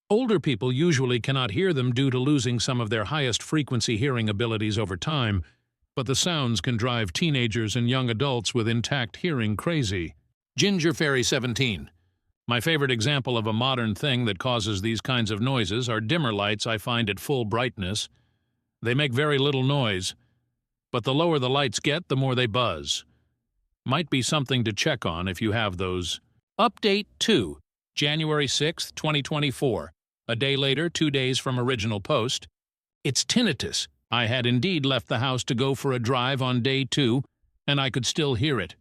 Older people usually cannot hear them due to losing some of their highest-frequency hearing abilities over time, but the sounds can drive teenagers and young adults with intact hearing crazy. Ginger Fairy 17. My favorite example of a modern thing that causes these kinds of noises are dimmer lights I find at full brightness. They make very little noise, but the lower the lights get, the more they buzz. Might be something to check on if you have those. Update 2, January 6, 2024. A day later, 2 days from original post. It's tinnitus. I had indeed left the house to go for a drive on day 2, and I could still hear it.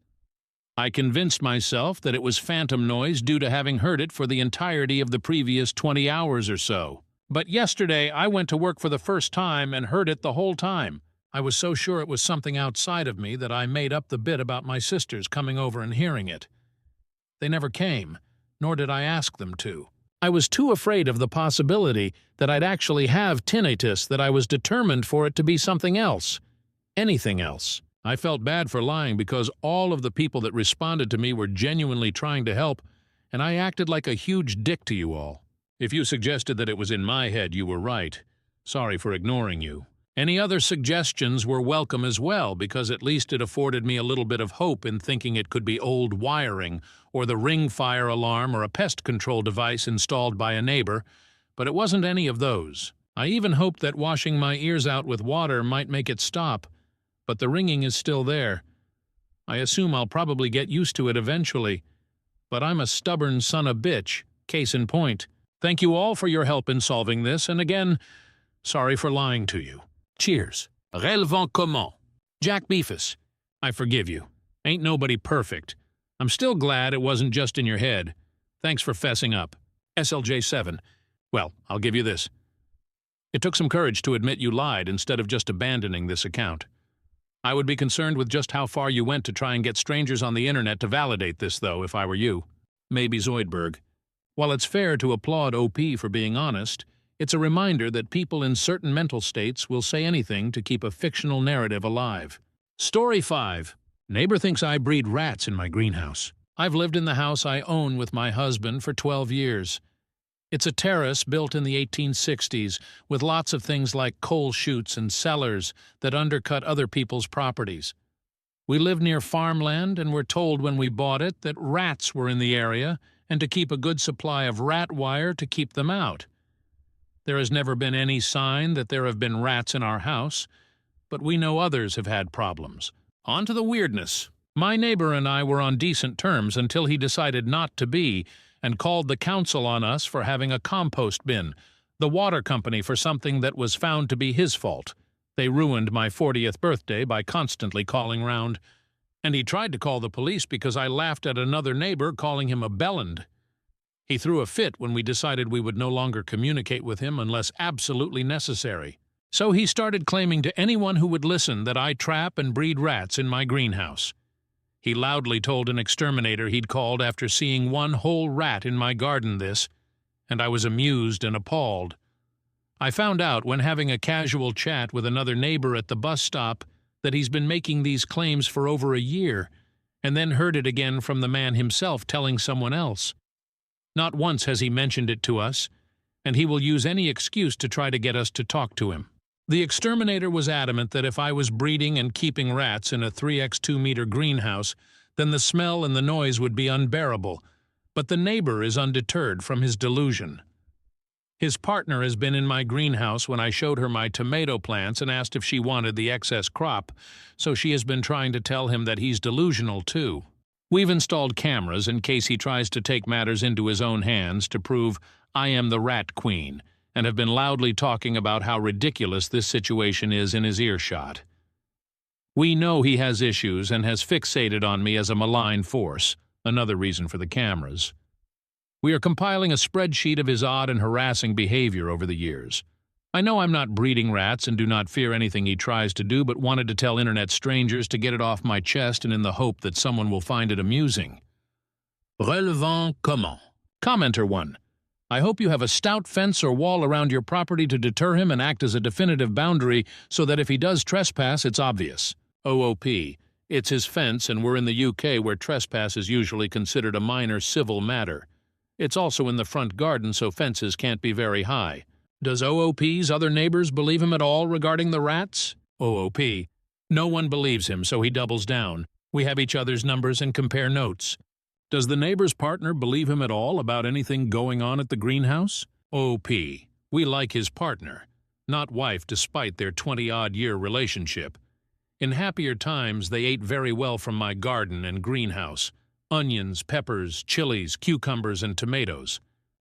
I convinced myself that it was phantom noise due to having heard it for the entirety of the previous 20 hours or so. But yesterday I went to work for the first time and heard it the whole time. I was so sure it was something outside of me that I made up the bit about my sisters coming over and hearing it. They never came, nor did I ask them to. I was too afraid of the possibility that I'd actually have tinnitus that I was determined for it to be something else. Anything else. I felt bad for lying because all of the people that responded to me were genuinely trying to help, and I acted like a huge dick to you all. If you suggested that it was in my head, you were right. Sorry for ignoring you. Any other suggestions were welcome as well, because at least it afforded me a little bit of hope in thinking it could be old wiring, or the ring fire alarm, or a pest control device installed by a neighbor, but it wasn't any of those. I even hoped that washing my ears out with water might make it stop, but the ringing is still there. I assume I'll probably get used to it eventually, but I'm a stubborn son of a bitch, case in point. Thank you all for your help in solving this, and again, sorry for lying to you. Cheers. Relevant comment. Jack Beefus, I forgive you. Ain't nobody perfect. I'm still glad it wasn't just in your head. Thanks for fessing up. SLJ7. Well, I'll give you this. It took some courage to admit you lied instead of just abandoning this account. I would be concerned with just how far you went to try and get strangers on the internet to validate this, though, if I were you. Maybe Zoidberg. While it's fair to applaud OP for being honest, it's a reminder that people in certain mental states will say anything to keep a fictional narrative alive. Story 5. Neighbor thinks I breed rats in my greenhouse. I've lived in the house I own with my husband for 12 years. It's a terrace built in the 1860s with lots of things like coal chutes and cellars that undercut other people's properties. We live near farmland and were told when we bought it that rats were in the area and to keep a good supply of rat wire to keep them out. There has never been any sign that there have been rats in our house, but we know others have had problems. On to the weirdness. My neighbor and I were on decent terms until he decided not to be and called the council on us for having a compost bin, the water company for something that was found to be his fault. They ruined my 40th birthday by constantly calling round. And he tried to call the police because I laughed at another neighbor calling him a bellend. He threw a fit when we decided we would no longer communicate with him unless absolutely necessary. So he started claiming to anyone who would listen that I trap and breed rats in my greenhouse. He loudly told an exterminator he'd called after seeing one whole rat in my garden and I was amused and appalled. I found out when having a casual chat with another neighbor at the bus stop that he's been making these claims for over a year, and then heard it again from the man himself telling someone else. Not once has he mentioned it to us, and he will use any excuse to try to get us to talk to him. The exterminator was adamant that if I was breeding and keeping rats in a 3x2-meter greenhouse, then the smell and the noise would be unbearable, but the neighbor is undeterred from his delusion. His partner has been in my greenhouse when I showed her my tomato plants and asked if she wanted the excess crop, so she has been trying to tell him that he's delusional too. We've installed cameras in case he tries to take matters into his own hands to prove I am the rat queen, and have been loudly talking about how ridiculous this situation is in his earshot. We know he has issues and has fixated on me as a malign force, another reason for the cameras. We are compiling a spreadsheet of his odd and harassing behavior over the years. I know I'm not breeding rats and do not fear anything he tries to do, but wanted to tell internet strangers to get it off my chest and in the hope that someone will find it amusing. Relevant comment. Commenter 1. I hope you have a stout fence or wall around your property to deter him and act as a definitive boundary so that if he does trespass, it's obvious. OOP. It's his fence, and we're in the UK where trespass is usually considered a minor civil matter. It's also in the front garden, so fences can't be very high. Does OOP's other neighbors believe him at all regarding the rats? OOP. No one believes him, so he doubles down. We have each other's numbers and compare notes. Does the neighbor's partner believe him at all about anything going on at the greenhouse? OP. We like his partner, not wife despite their 20-odd-year relationship. In happier times, they ate very well from my garden and greenhouse. Onions, peppers, chilies, cucumbers, and tomatoes.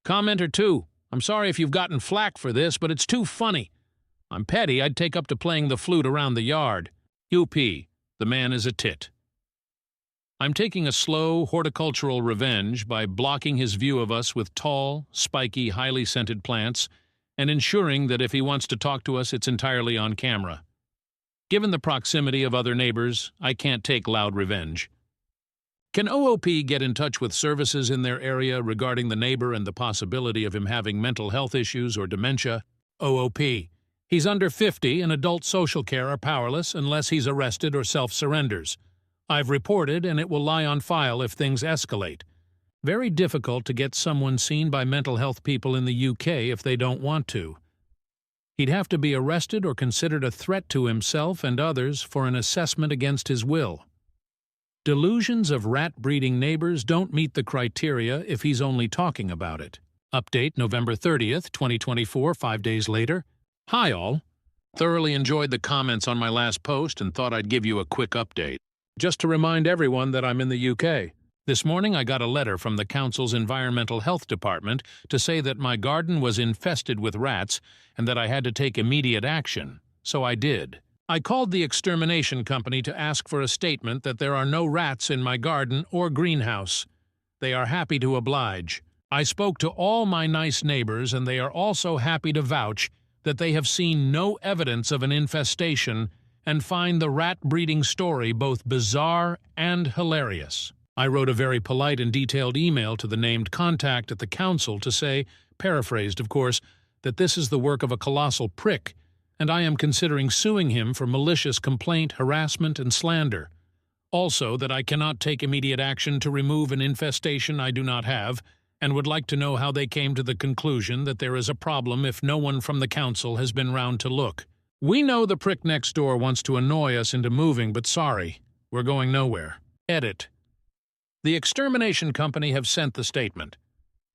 Commenter 2. I'm sorry if you've gotten flack for this, but it's too funny. I'm petty, I'd take up to playing the flute around the yard. UP. The man is a tit. I'm taking a slow, horticultural revenge by blocking his view of us with tall, spiky, highly scented plants and ensuring that if he wants to talk to us, it's entirely on camera. Given the proximity of other neighbors, I can't take loud revenge. Can OOP get in touch with services in their area regarding the neighbor and the possibility of him having mental health issues or dementia? OOP. He's under 50 and adult social care are powerless unless he's arrested or self-surrenders. I've reported and it will lie on file if things escalate. Very difficult to get someone seen by mental health people in the UK if they don't want to. He'd have to be arrested or considered a threat to himself and others for an assessment against his will. Delusions of rat-breeding neighbors don't meet the criteria if he's only talking about it. Update November 30th, 2024, 5 days later. Hi all. Thoroughly enjoyed the comments on my last post and thought I'd give you a quick update. Just to remind everyone that I'm in the UK. This morning I got a letter from the Council's Environmental Health Department to say that my garden was infested with rats and that I had to take immediate action. So I did. I called the extermination company to ask for a statement that there are no rats in my garden or greenhouse. They are happy to oblige. I spoke to all my nice neighbors and they are also happy to vouch that they have seen no evidence of an infestation and find the rat-breeding story both bizarre and hilarious. I wrote a very polite and detailed email to the named contact at the council to say, paraphrased of course, that this is the work of a colossal prick, and I am considering suing him for malicious complaint, harassment, and slander. Also, that I cannot take immediate action to remove an infestation I do not have, and would like to know how they came to the conclusion that there is a problem if no one from the council has been round to look. We know the prick next door wants to annoy us into moving, but sorry, we're going nowhere. Edit. The extermination company have sent the statement.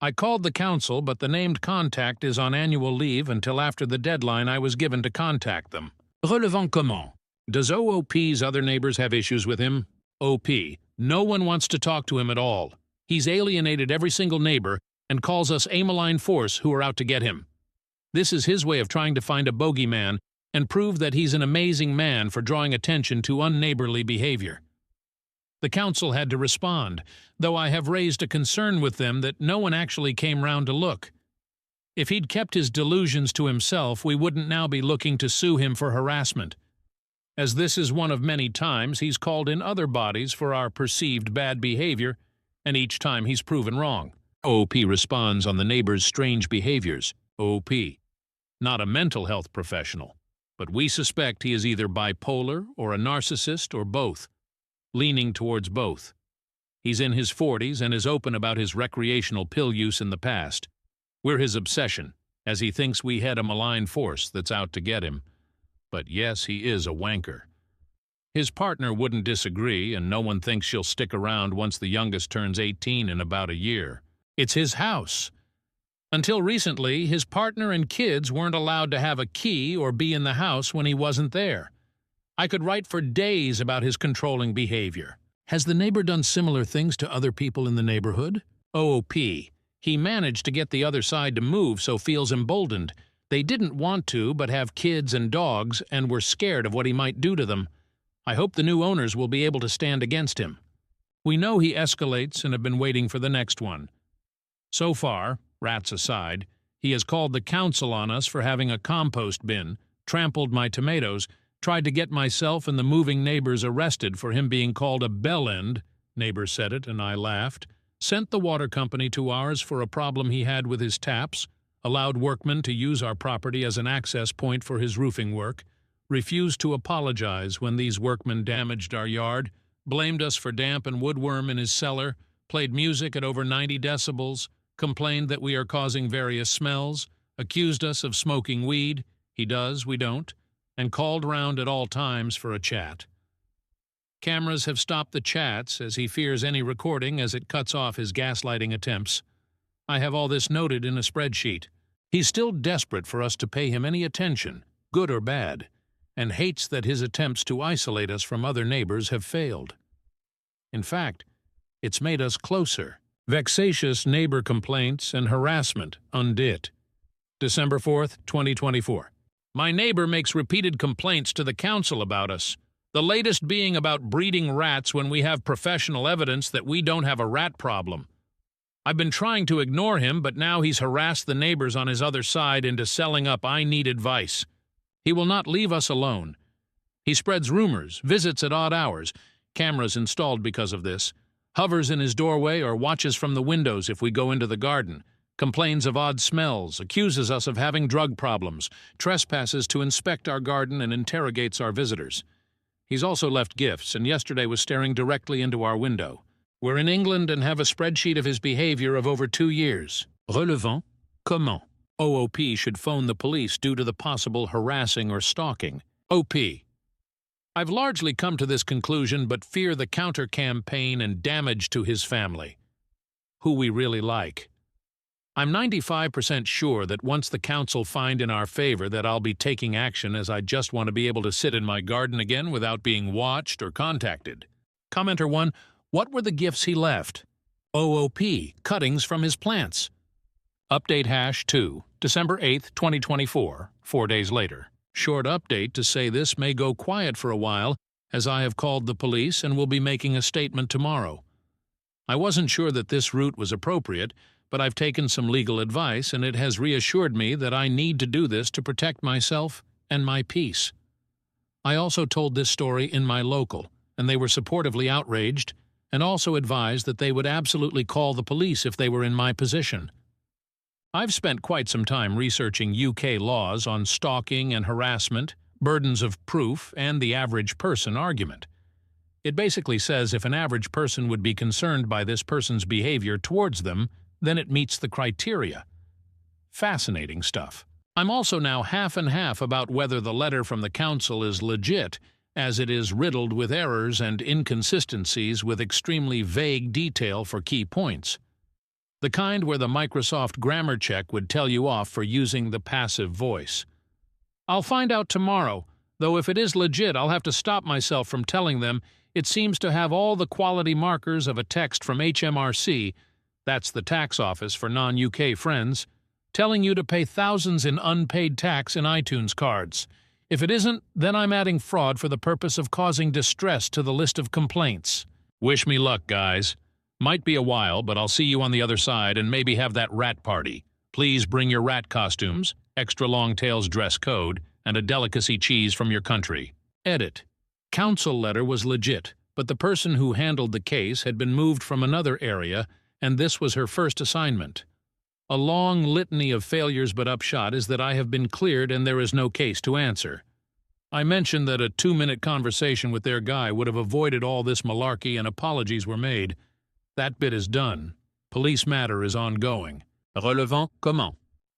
I called the council, but the named contact is on annual leave until after the deadline I was given to contact them. Relevant comment. Does OOP's other neighbors have issues with him? OP. No one wants to talk to him at all. He's alienated every single neighbor and calls us a malign force who are out to get him. This is his way of trying to find a bogeyman and prove that he's an amazing man for drawing attention to unneighborly behavior. The council had to respond, though I have raised a concern with them that no one actually came round to look. If he'd kept his delusions to himself, we wouldn't now be looking to sue him for harassment, as this is one of many times he's called in other bodies for our perceived bad behavior, and each time he's proven wrong. OP responds on the neighbor's strange behaviors. OP. Not a mental health professional, but we suspect he is either bipolar or a narcissist or both. Leaning towards both. He's in his 40s and is open about his recreational pill use in the past. We're his obsession, as he thinks we head a malign force that's out to get him. But yes, he is a wanker. His partner wouldn't disagree, and no one thinks she'll stick around once the youngest turns 18 in about a year. It's his house. Until recently, his partner and kids weren't allowed to have a key or be in the house when he wasn't there. I could write for days about his controlling behavior. Has the neighbor done similar things to other people in the neighborhood? OOP. He managed to get the other side to move, so feels emboldened. They didn't want to, but have kids and dogs, and were scared of what he might do to them. I hope the new owners will be able to stand against him. We know he escalates and have been waiting for the next one. So far, rats aside, he has called the council on us for having a compost bin, trampled my tomatoes, tried to get myself and the moving neighbors arrested for him being called a bellend. Neighbor said it, and I laughed. Sent the water company to ours for a problem he had with his taps, allowed workmen to use our property as an access point for his roofing work, refused to apologize when these workmen damaged our yard, blamed us for damp and woodworm in his cellar, played music at over 90 decibels, complained that we are causing various smells, accused us of smoking weed, he does, we don't, and called round at all times for a chat. Cameras have stopped the chats as he fears any recording as it cuts off his gaslighting attempts. I have all this noted in a spreadsheet. He's still desperate for us to pay him any attention, good or bad, and hates that his attempts to isolate us from other neighbors have failed. In fact, it's made us closer. Vexatious neighbor complaints and harassment undit. December 4th, 2024. My neighbor makes repeated complaints to the council about us, the latest being about breeding rats when we have professional evidence that we don't have a rat problem. I've been trying to ignore him, but now he's harassed the neighbors on his other side into selling up I need advice. He will not leave us alone. He spreads rumors, visits at odd hours, cameras installed because of this, hovers in his doorway or watches from the windows if we go into the garden, complains of odd smells, accuses us of having drug problems, trespasses to inspect our garden and interrogates our visitors. He's also left gifts, and yesterday was staring directly into our window. We're in England and have a spreadsheet of his behavior of over 2 years. Relevant? Comment? OOP should phone the police due to the possible harassing or stalking. OP. I've largely come to this conclusion but fear the counter-campaign and damage to his family. Who we really like. I'm 95% sure that once the council find in our favor that I'll be taking action, as I just want to be able to sit in my garden again without being watched or contacted. Commenter 1, what were the gifts he left? OOP, cuttings from his plants. Update hash 2, December 8th, 2024, 4 days later. Short update to say this may go quiet for a while, as I have called the police and will be making a statement tomorrow. I wasn't sure that this route was appropriate, but I've taken some legal advice and it has reassured me that I need to do this to protect myself and my peace. I also told this story in my local, and they were supportively outraged, and also advised that they would absolutely call the police if they were in my position. I've spent quite some time researching UK laws on stalking and harassment, burdens of proof, and the average person argument. It basically says if an average person would be concerned by this person's behavior towards them, then it meets the criteria. Fascinating stuff. I'm also now half and half about whether the letter from the council is legit, as it is riddled with errors and inconsistencies with extremely vague detail for key points. The kind where the Microsoft grammar check would tell you off for using the passive voice. I'll find out tomorrow, though if it is legit I'll have to stop myself from telling them it seems to have all the quality markers of a text from HMRC, that's the tax office for non-UK friends, telling you to pay thousands in unpaid tax in iTunes cards. If it isn't, then I'm adding fraud for the purpose of causing distress to the list of complaints. Wish me luck, guys. Might be a while, but I'll see you on the other side and maybe have that rat party. Please bring your rat costumes, extra long tails dress code, and a delicacy cheese from your country. Edit. Council letter was legit, but the person who handled the case had been moved from another area, and this was her first assignment. A long litany of failures, but upshot is that I have been cleared and there is no case to answer. I mentioned that a 2-minute conversation with their guy would have avoided all this malarkey and apologies were made. That bit is done. Police matter is ongoing. Relevant comment?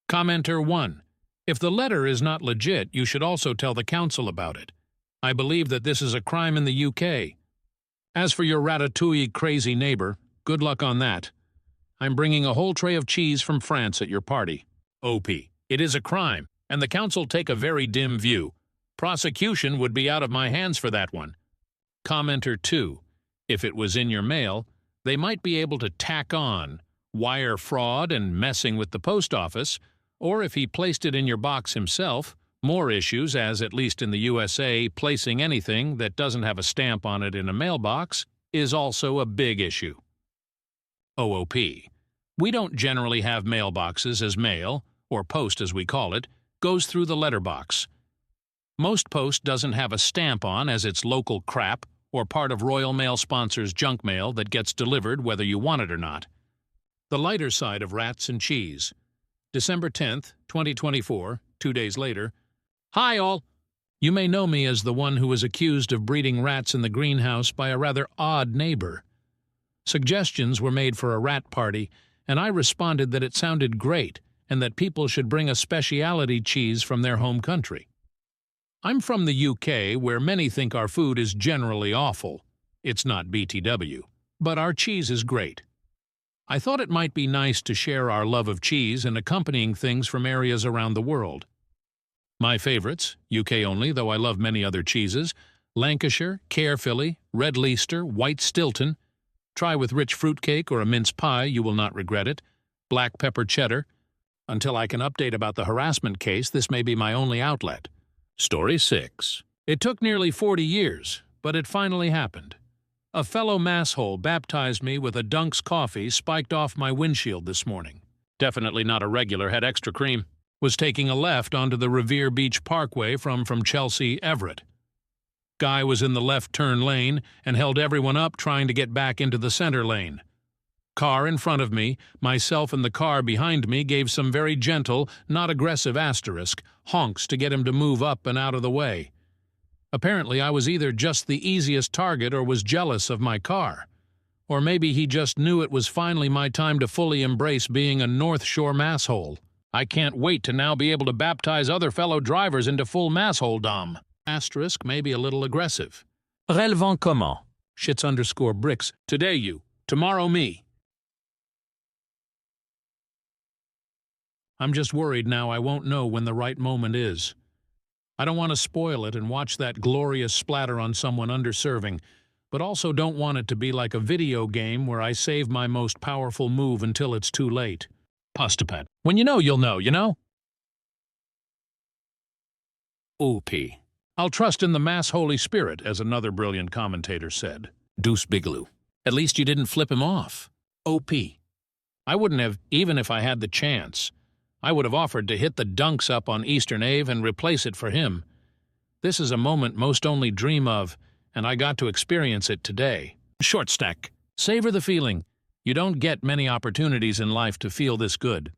Commenter 1. If the letter is not legit, you should also tell the council about it. I believe that this is a crime in the UK. As for your ratatouille crazy neighbor, good luck on that. I'm bringing a whole tray of cheese from France at your party. OP. It is a crime, and the council take a very dim view. Prosecution would be out of my hands for that one. Commenter 2. If it was in your mail, they might be able to tack on, wire fraud and messing with the post office, or if he placed it in your box himself, more issues, as at least in the USA, placing anything that doesn't have a stamp on it in a mailbox is also a big issue. OOP. We don't generally have mailboxes as mail, or post as we call it, goes through the letterbox. Most post doesn't have a stamp on as it's local crap or part of Royal Mail sponsors' junk mail that gets delivered whether you want it or not. The lighter side of rats and cheese. December 10th, 2024, 2 days later. Hi all! You may know me as the one who was accused of breeding rats in the greenhouse by a rather odd neighbor. Suggestions were made for a rat party, and I responded that it sounded great and that people should bring a specialty cheese from their home country. I'm from the UK, where many think our food is generally awful. It's not BTW, but our cheese is great. I thought it might be nice to share our love of cheese and accompanying things from areas around the world. My favorites, UK only, though I love many other cheeses: Lancashire, Caerphilly, Red Leicester, White Stilton. Try with rich fruitcake or a mince pie, you will not regret it. Black pepper cheddar. Until I can update about the harassment case, this may be my only outlet. Story 6. It took nearly 40 years, but it finally happened. A fellow masshole baptized me with a Dunk's coffee spiked off my windshield this morning. Definitely not a regular, had extra cream. Was taking a left onto the Revere Beach Parkway from Chelsea, Everett. Guy was in the left turn lane and held everyone up trying to get back into the center lane. Car in front of me, myself and the car behind me gave some very gentle, not aggressive honks to get him to move up and out of the way. Apparently I was either just the easiest target or was jealous of my car. Or maybe he just knew it was finally my time to fully embrace being a North Shore masshole. I can't wait to now be able to baptize other fellow drivers into full massholedom. Asterisk may be a little aggressive. Relevant comment? Shits_bricks. Today you, tomorrow me. I'm just worried now I won't know when the right moment is. I don't want to spoil it and watch that glorious splatter on someone underserving, but also don't want it to be like a video game where I save my most powerful move until it's too late. Pustapet. When you know, you'll know, you know? OP. I'll trust in the mass Holy Spirit, as another brilliant commentator said. Deuce Bigelow. At least you didn't flip him off. OP. I wouldn't have, even if I had the chance. I would have offered to hit the Dunks up on Eastern Ave and replace it for him. This is a moment most only dream of, and I got to experience it today. Short stack. Savor the feeling. You don't get many opportunities in life to feel this good.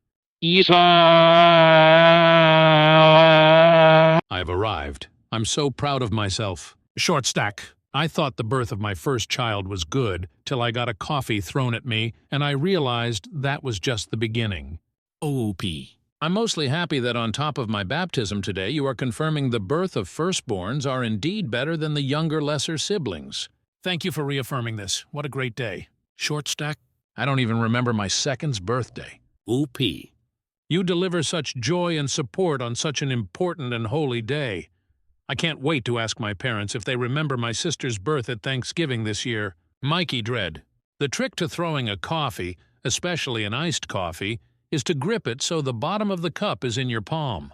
I've arrived. I'm so proud of myself. Short stack. I thought the birth of my first child was good, till I got a coffee thrown at me, and I realized that was just the beginning. OP. I'm mostly happy that on top of my baptism today, you are confirming the birth of firstborns are indeed better than the younger, lesser siblings. Thank you for reaffirming this. What a great day. Short stack. I don't even remember my second's birthday. OP. You deliver such joy and support on such an important and holy day. I can't wait to ask my parents if they remember my sister's birth at Thanksgiving this year. Mikey Dread. The trick to throwing a coffee, especially an iced coffee, is to grip it so the bottom of the cup is in your palm.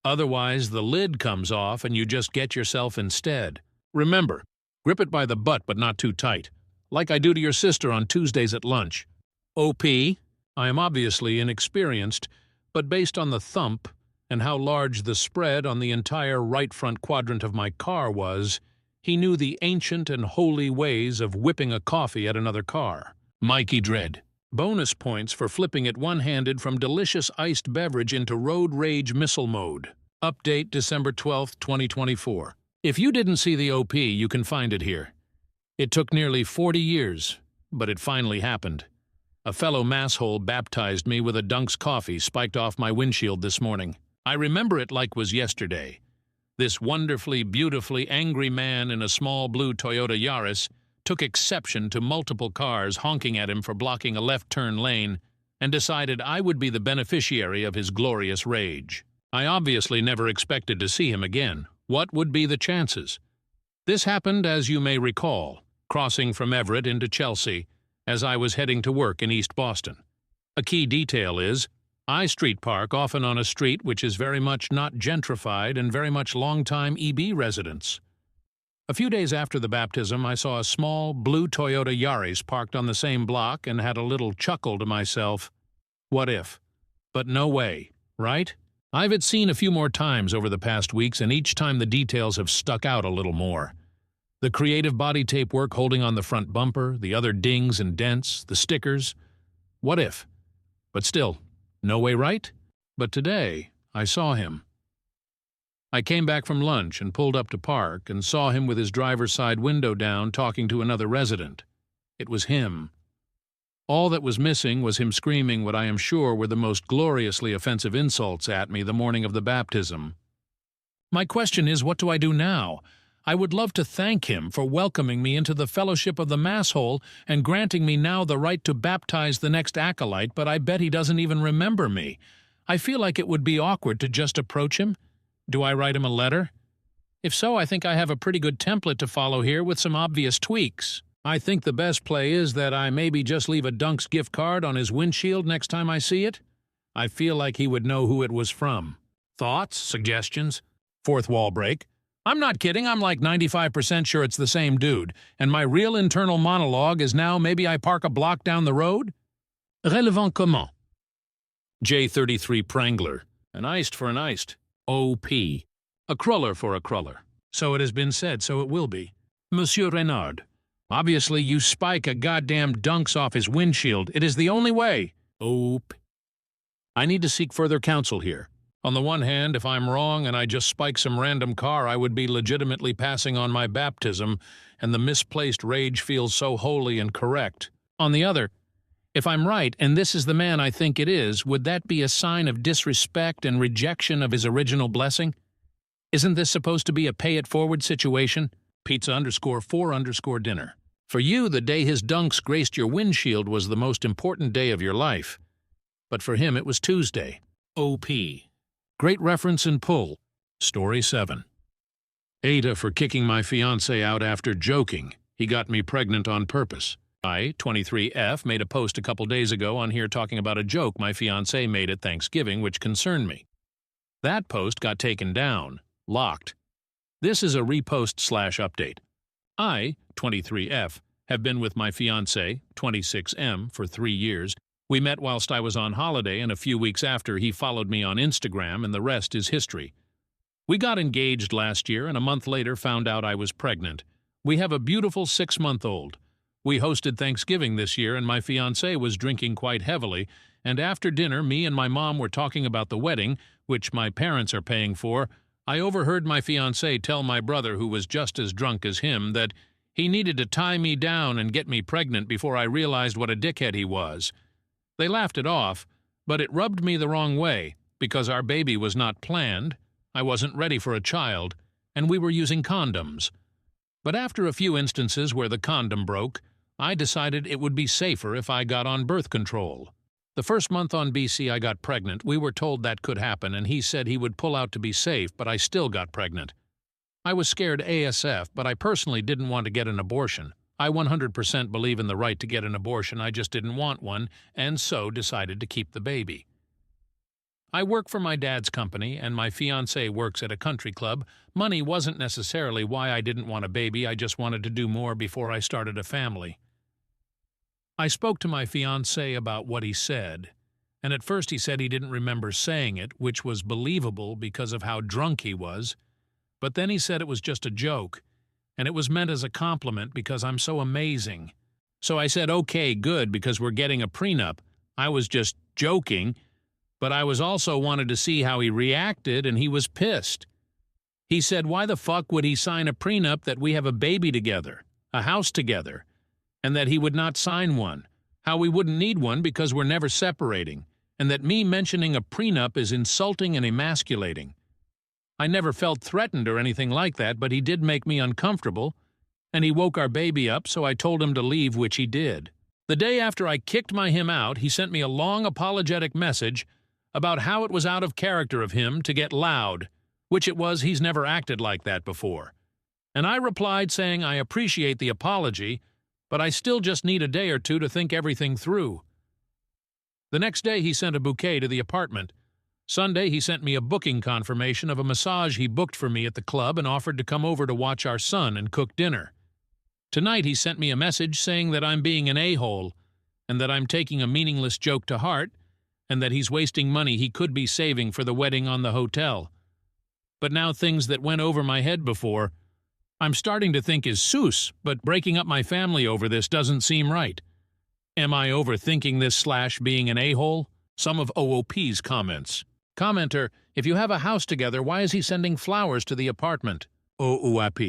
Otherwise, the lid comes off and you just get yourself instead. Remember, grip it by the butt but not too tight, like I do to your sister on Tuesdays at lunch. OP. I am obviously inexperienced, but based on the thump and how large the spread on the entire right front quadrant of my car was, he knew the ancient and holy ways of whipping a coffee at another car. Mikey Dread. Bonus points for flipping it one-handed from delicious iced beverage into road rage missile mode. Update December 12th, 2024. If you didn't see the OP, you can find it here. It took nearly 40 years, but it finally happened. A fellow masshole baptized me with a Dunk's coffee spiked off my windshield this morning. I remember it like was yesterday. This wonderfully, beautifully angry man in a small blue Toyota Yaris took exception to multiple cars honking at him for blocking a left turn lane and decided I would be the beneficiary of his glorious rage. I obviously never expected to see him again. What would be the chances? This happened, as you may recall, crossing from Everett into Chelsea as I was heading to work in East Boston. A key detail is, I street park often on a street which is very much not gentrified and very much long-time EB residents. A few days after the baptism, I saw a small, blue Toyota Yaris parked on the same block and had a little chuckle to myself. What if? But no way, right? I've had seen a few more times over the past weeks, and each time the details have stuck out a little more. The creative body tape work holding on the front bumper, the other dings and dents, the stickers. What if? But still, no way, right? But today, I saw him. I came back from lunch and pulled up to park and saw him with his driver's side window down talking to another resident. It was him. All that was missing was him screaming what I am sure were the most gloriously offensive insults at me the morning of the baptism. My question is, what do I do now? I would love to thank him for welcoming me into the fellowship of the masshole and granting me now the right to baptize the next acolyte, but I bet he doesn't even remember me. I feel like it would be awkward to just approach him. Do I write him a letter? If so, I think I have a pretty good template to follow here with some obvious tweaks. I think the best play is that I maybe just leave a Dunk's gift card on his windshield next time I see it. I feel like he would know who it was from. Thoughts? Suggestions? Fourth wall break. I'm not kidding, I'm like 95% sure it's the same dude, and my real internal monologue is now maybe I park a block down the road? Relevant comment. J33 Prangler. An iced for an iced. OP. A cruller for a cruller. So it has been said, so it will be. Monsieur Renard. Obviously, you spike a goddamn Dunks off his windshield. It is the only way. OP. I need to seek further counsel here. On the one hand, if I'm wrong and I just spike some random car, I would be legitimately passing on my baptism, and the misplaced rage feels so holy and correct. On the other, if I'm right and this is the man I think it is, would that be a sign of disrespect and rejection of his original blessing? Isn't this supposed to be a pay-it-forward situation? Pizza_4_dinner. For you, the day his Dunks graced your windshield was the most important day of your life. But for him, it was Tuesday. OP. Great reference and pull. Story 7. Ada for kicking my fiancé out after joking. He got me pregnant on purpose. I, 23F, made a post a couple days ago on here talking about a joke my fiancé made at Thanksgiving which concerned me. That post got taken down. Locked. This is a repost/update. I, 23F, have been with my fiancé, 26M, for 3 years. We met whilst I was on holiday, and a few weeks after he followed me on Instagram, and the rest is history. We got engaged last year, and a month later found out I was pregnant. We have a beautiful 6-month-old. We hosted Thanksgiving this year, and my fiancé was drinking quite heavily, and after dinner me and my mom were talking about the wedding, which my parents are paying for. I overheard my fiancé tell my brother, who was just as drunk as him, that he needed to tie me down and get me pregnant before I realized what a dickhead he was. They laughed it off, but it rubbed me the wrong way, because our baby was not planned, I wasn't ready for a child, and we were using condoms. But after a few instances where the condom broke, I decided it would be safer if I got on birth control. The first month on BC I got pregnant, we were told that could happen, and he said he would pull out to be safe, but I still got pregnant. I was scared ASF, but I personally didn't want to get an abortion. I 100% believe in the right to get an abortion, I just didn't want one, and so decided to keep the baby. I work for my dad's company, and my fiancé works at a country club. Money wasn't necessarily why I didn't want a baby, I just wanted to do more before I started a family. I spoke to my fiancé about what he said, and at first he said he didn't remember saying it, which was believable because of how drunk he was, but then he said it was just a joke, and it was meant as a compliment because I'm so amazing. So I said, okay, good, because we're getting a prenup. I was just joking, but I was also wanted to see how he reacted, and he was pissed. He said, why the fuck would he sign a prenup that we have a baby together, a house together, and that he would not sign one, how we wouldn't need one because we're never separating, and that me mentioning a prenup is insulting and emasculating. I never felt threatened or anything like that, but he did make me uncomfortable, and he woke our baby up, so I told him to leave, which he did. The day after I kicked him out, he sent me a long apologetic message about how it was out of character of him to get loud, which it was. He's never acted like that before. And I replied saying I appreciate the apology, but I still just need a day or two to think everything through. The next day he sent a bouquet to the apartment. Sunday he sent me a booking confirmation of a massage he booked for me at the club and offered to come over to watch our son and cook dinner. Tonight he sent me a message saying that I'm being an a-hole and that I'm taking a meaningless joke to heart and that he's wasting money he could be saving for the wedding on the hotel. But now things that went over my head before, I'm starting to think is Seuss, but breaking up my family over this doesn't seem right. Am I overthinking this / being an a-hole? Some of OOP's comments. Commenter, if you have a house together, why is he sending flowers to the apartment? OOP.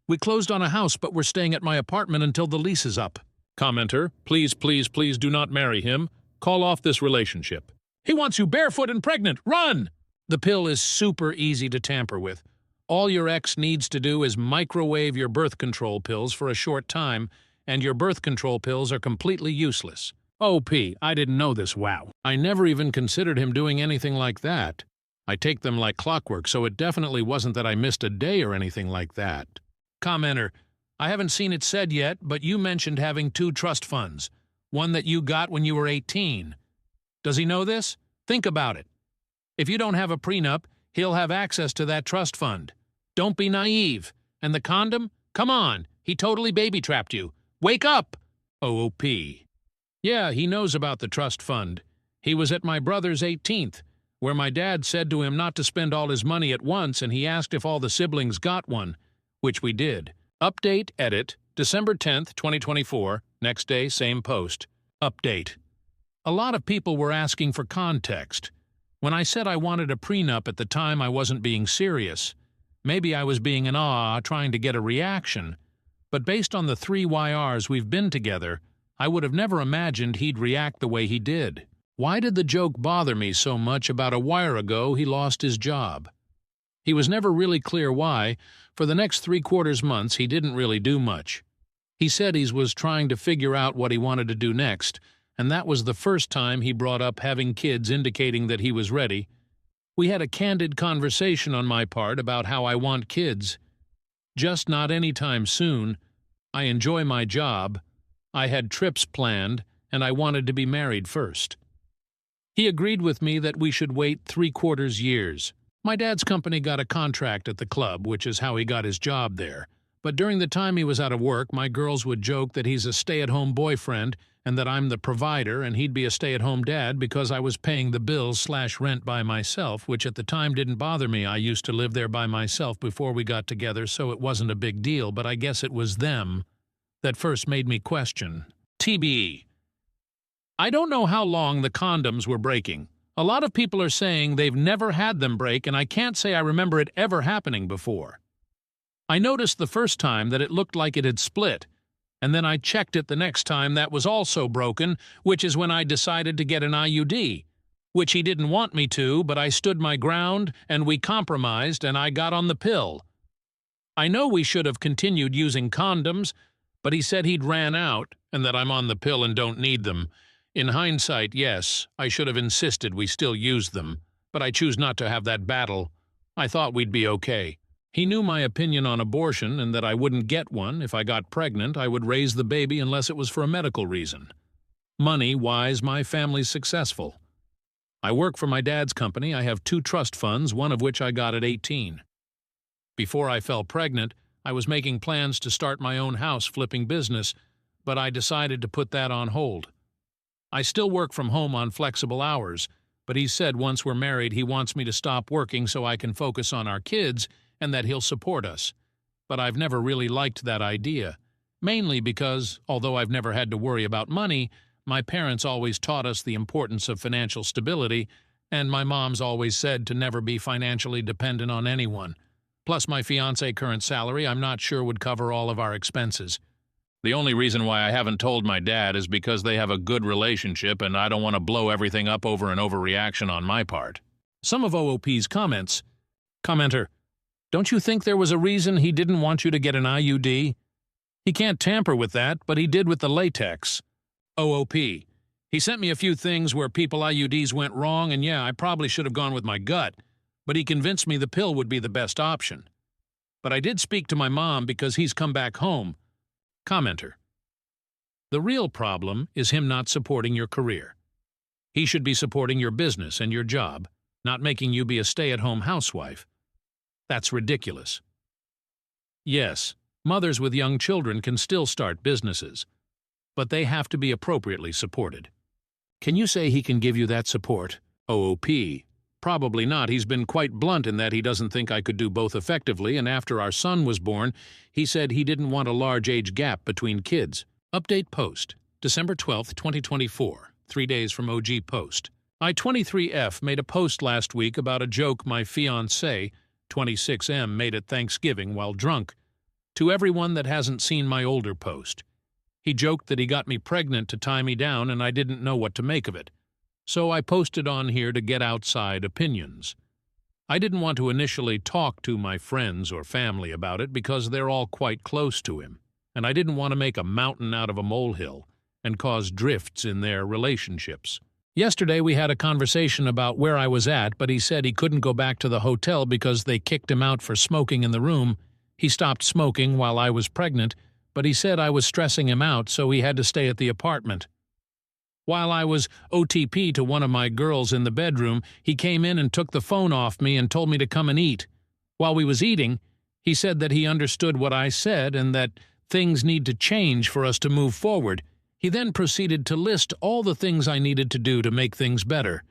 We closed on a house, but we're staying at my apartment until the lease is up. Commenter, please, please, please do not marry him. Call off this relationship. He wants you barefoot and pregnant. Run! The pill is super easy to tamper with. All your ex needs to do is microwave your birth control pills for a short time, and your birth control pills are completely useless. OP, I didn't know this, wow. I never even considered him doing anything like that. I take them like clockwork, so it definitely wasn't that I missed a day or anything like that. Commenter, I haven't seen it said yet, but you mentioned having 2 trust funds. One that you got when you were 18. Does he know this? Think about it. If you don't have a prenup, he'll have access to that trust fund. Don't be naive. And the condom? Come on, he totally baby-trapped you. Wake up! OOP. Yeah, he knows about the trust fund. He was at my brother's 18th, where my dad said to him not to spend all his money at once, and he asked if all the siblings got one, which we did. Update, edit, December 10th, 2024, next day, same post. Update. A lot of people were asking for context. When I said I wanted a prenup at the time, I wasn't being serious. Maybe I was being an trying to get a reaction. But based on the 3 YRs we've been together, I would have never imagined he'd react the way he did. Why did the joke bother me so much about a while ago he lost his job? He was never really clear why. For the next 3/4 months he didn't really do much. He said he was trying to figure out what he wanted to do next, and that was the first time he brought up having kids, indicating that he was ready. We had a candid conversation on my part about how I want kids. Just not anytime soon. I enjoy my job. I had trips planned, and I wanted to be married first. He agreed with me that we should wait 3/4 years. My dad's company got a contract at the club, which is how he got his job there. But during the time he was out of work, my girls would joke that he's a stay-at-home boyfriend and that I'm the provider and he'd be a stay-at-home dad because I was paying the bills / rent by myself, which at the time didn't bother me. I used to live there by myself before we got together, so it wasn't a big deal, but I guess it was them that first made me question. TBE. I don't know how long the condoms were breaking. A lot of people are saying they've never had them break, and I can't say I remember it ever happening before. I noticed the first time that it looked like it had split, and then I checked it the next time that was also broken, which is when I decided to get an IUD, which he didn't want me to, but I stood my ground, and we compromised, and I got on the pill. I know we should have continued using condoms, but he said he'd ran out, and that I'm on the pill and don't need them. In hindsight, yes, I should have insisted we still use them, but I choose not to have that battle. I thought we'd be okay. He knew my opinion on abortion and that I wouldn't get one. If I got pregnant, I would raise the baby unless it was for a medical reason. Money-wise, my family's successful. I work for my dad's company. I have 2 trust funds, one of which I got at 18. Before I fell pregnant, I was making plans to start my own house flipping business, but I decided to put that on hold. I still work from home on flexible hours, but he said once we're married he wants me to stop working so I can focus on our kids and that he'll support us. But I've never really liked that idea, mainly because, although I've never had to worry about money, my parents always taught us the importance of financial stability, and my mom's always said to never be financially dependent on anyone. Plus my fiancé current salary I'm not sure would cover all of our expenses. The only reason why I haven't told my dad is because they have a good relationship and I don't want to blow everything up over an overreaction on my part. Some of OOP's comments. Commenter, don't you think there was a reason he didn't want you to get an IUD? He can't tamper with that, but he did with the latex. OOP, he sent me a few things where people IUDs went wrong, and yeah, I probably should have gone with my gut, but he convinced me the pill would be the best option. But I did speak to my mom because he's come back home. Commenter, the real problem is him not supporting your career. He should be supporting your business and your job, not making you be a stay-at-home housewife. That's ridiculous. Yes, mothers with young children can still start businesses, but they have to be appropriately supported. Can you say he can give you that support? OOP. Probably not. He's been quite blunt in that he doesn't think I could do both effectively, and after our son was born, he said he didn't want a large age gap between kids. Update post, December 12, 2024, 3 days from OG post. I-23F made a post last week about a joke my fiancé, 26M, made at Thanksgiving while drunk. To everyone that hasn't seen my older post, he joked that he got me pregnant to tie me down and I didn't know what to make of it. So I posted on here to get outside opinions. I didn't want to initially talk to my friends or family about it because they're all quite close to him, and I didn't want to make a mountain out of a molehill and cause drifts in their relationships. Yesterday we had a conversation about where I was at, but he said he couldn't go back to the hotel because they kicked him out for smoking in the room. He stopped smoking while I was pregnant, but he said I was stressing him out, so he had to stay at the apartment. While I was OTP to one of my girls in the bedroom, he came in and took the phone off me and told me to come and eat. While we was eating, he said that he understood what I said and that things need to change for us to move forward. He then proceeded to list all the things I needed to do to make things better.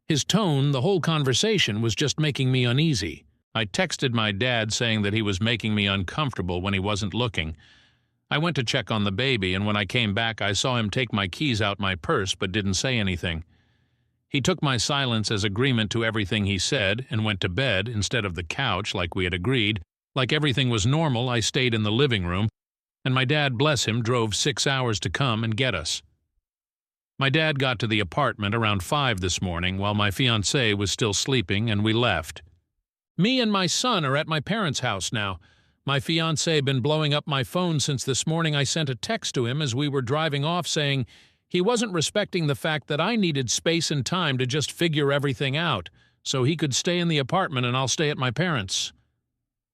His tone, the whole conversation, was just making me uneasy. I texted my dad saying that he was making me uncomfortable when he wasn't looking. I went to check on the baby, and when I came back I saw him take my keys out my purse but didn't say anything. He took my silence as agreement to everything he said and went to bed instead of the couch like we had agreed. Like everything was normal, I stayed in the living room, and my dad, bless him, drove 6 hours to come and get us. My dad got to the apartment around 5 this morning while my fiancée was still sleeping, and we left. Me and my son are at my parents' house now. My fiancé been blowing up my phone since this morning. I sent a text to him as we were driving off saying he wasn't respecting the fact that I needed space and time to just figure everything out, so he could stay in the apartment and I'll stay at my parents'.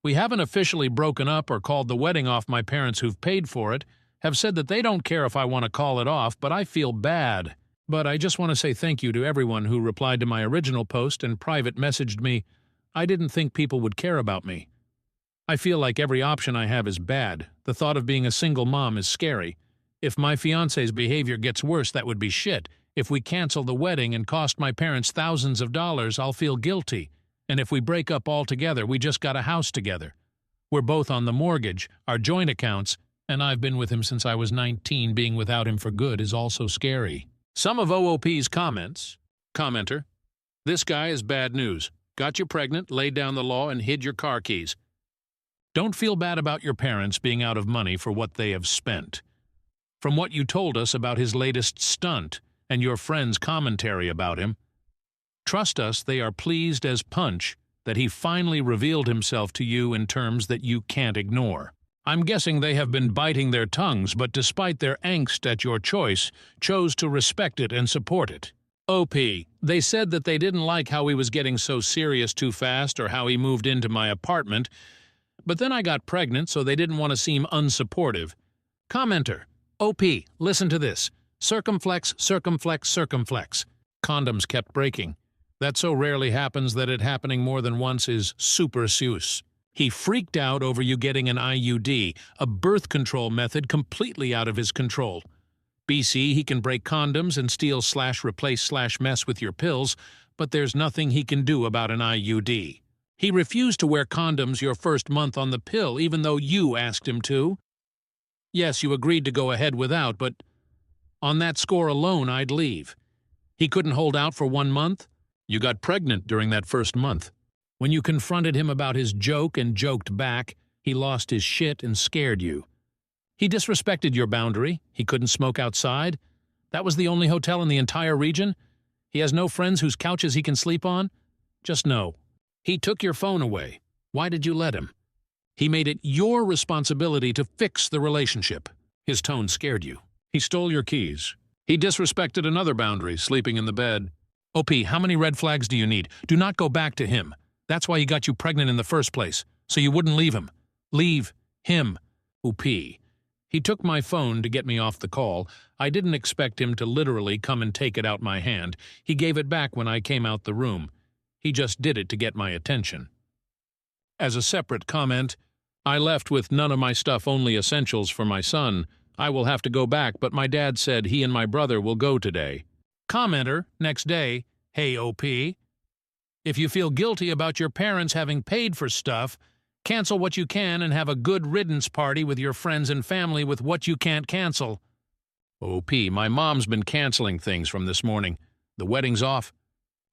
We haven't officially broken up or called the wedding off. My parents, who've paid for it, have said that they don't care if I want to call it off, but I feel bad. But I just want to say thank you to everyone who replied to my original post and private messaged me. I didn't think people would care about me. I feel like every option I have is bad. The thought of being a single mom is scary. If my fiancé's behavior gets worse, that would be shit. If we cancel the wedding and cost my parents thousands of dollars, I'll feel guilty. And if we break up altogether, we just got a house together. We're both on the mortgage, our joint accounts, and I've been with him since I was 19. Being without him for good is also scary. Some of OOP's comments. Commenter: this guy is bad news. Got you pregnant, laid down the law, and hid your car keys. Don't feel bad about your parents being out of money for what they have spent. From what you told us about his latest stunt and your friend's commentary about him, trust us, they are pleased as punch that he finally revealed himself to you in terms that you can't ignore. I'm guessing they have been biting their tongues, but despite their angst at your choice, chose to respect it and support it. OP, they said that they didn't like how he was getting so serious too fast or how he moved into my apartment, but then I got pregnant, so they didn't want to seem unsupportive. Commenter: OP, listen to this. Circumflex, circumflex, circumflex. Condoms kept breaking. That so rarely happens that it happening more than once is super sus. He freaked out over you getting an IUD, a birth control method completely out of his control. BC, he can break condoms and steal/replace/mess with your pills, but there's nothing he can do about an IUD. He refused to wear condoms your first month on the pill, even though you asked him to. Yes, you agreed to go ahead without, but on that score alone, I'd leave. He couldn't hold out for 1 month? You got pregnant during that first month. When you confronted him about his joke and joked back, he lost his shit and scared you. He disrespected your boundary. He couldn't smoke outside. That was the only hotel in the entire region. He has no friends whose couches he can sleep on. Just know. He took your phone away. Why did you let him? He made it your responsibility to fix the relationship. His tone scared you. He stole your keys. He disrespected another boundary, sleeping in the bed. OP, how many red flags do you need? Do not go back to him. That's why he got you pregnant in the first place, so you wouldn't leave him. Leave him. OP, He took my phone to get me off the call. I didn't expect him to literally come and take it out my hand. He gave it back when I came out the room. He just did it to get my attention. As a separate comment, I left with none of my stuff, only essentials for my son. I will have to go back, but my dad said he and my brother will go today. Commenter, next day, hey OP. If you feel guilty about your parents having paid for stuff, cancel what you can and have a good riddance party with your friends and family with what you can't cancel. OP, my mom's been canceling things from this morning. The wedding's off.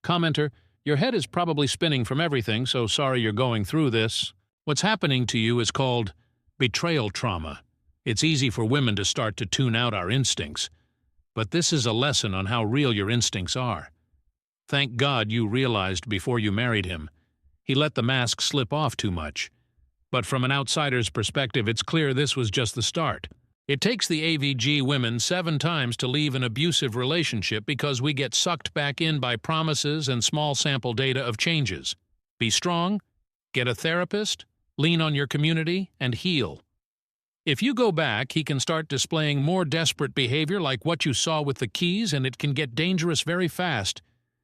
Commenter, your head is probably spinning from everything, so sorry you're going through this. What's happening to you is called betrayal trauma. It's easy for women to start to tune out our instincts. But this is a lesson on how real your instincts are. Thank God you realized before you married him. He let the mask slip off too much. But from an outsider's perspective, it's clear this was just the start. It takes the AVG women 7 times to leave an abusive relationship because we get sucked back in by promises and small sample data of changes. Be strong, get a therapist, lean on your community, and heal. If you go back, he can start displaying more desperate behavior like what you saw with the keys, and it can get dangerous very fast.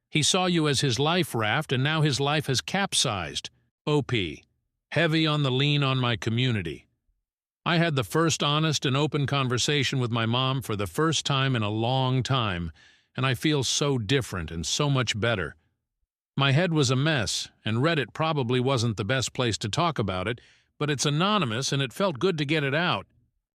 He saw you as his life raft, and now his life has capsized. OP. Heavy on the lean on my community. I had the first honest and open conversation with my mom for the first time in a long time, and I feel so different and so much better. My head was a mess, and Reddit probably wasn't the best place to talk about it, but it's anonymous and it felt good to get it out.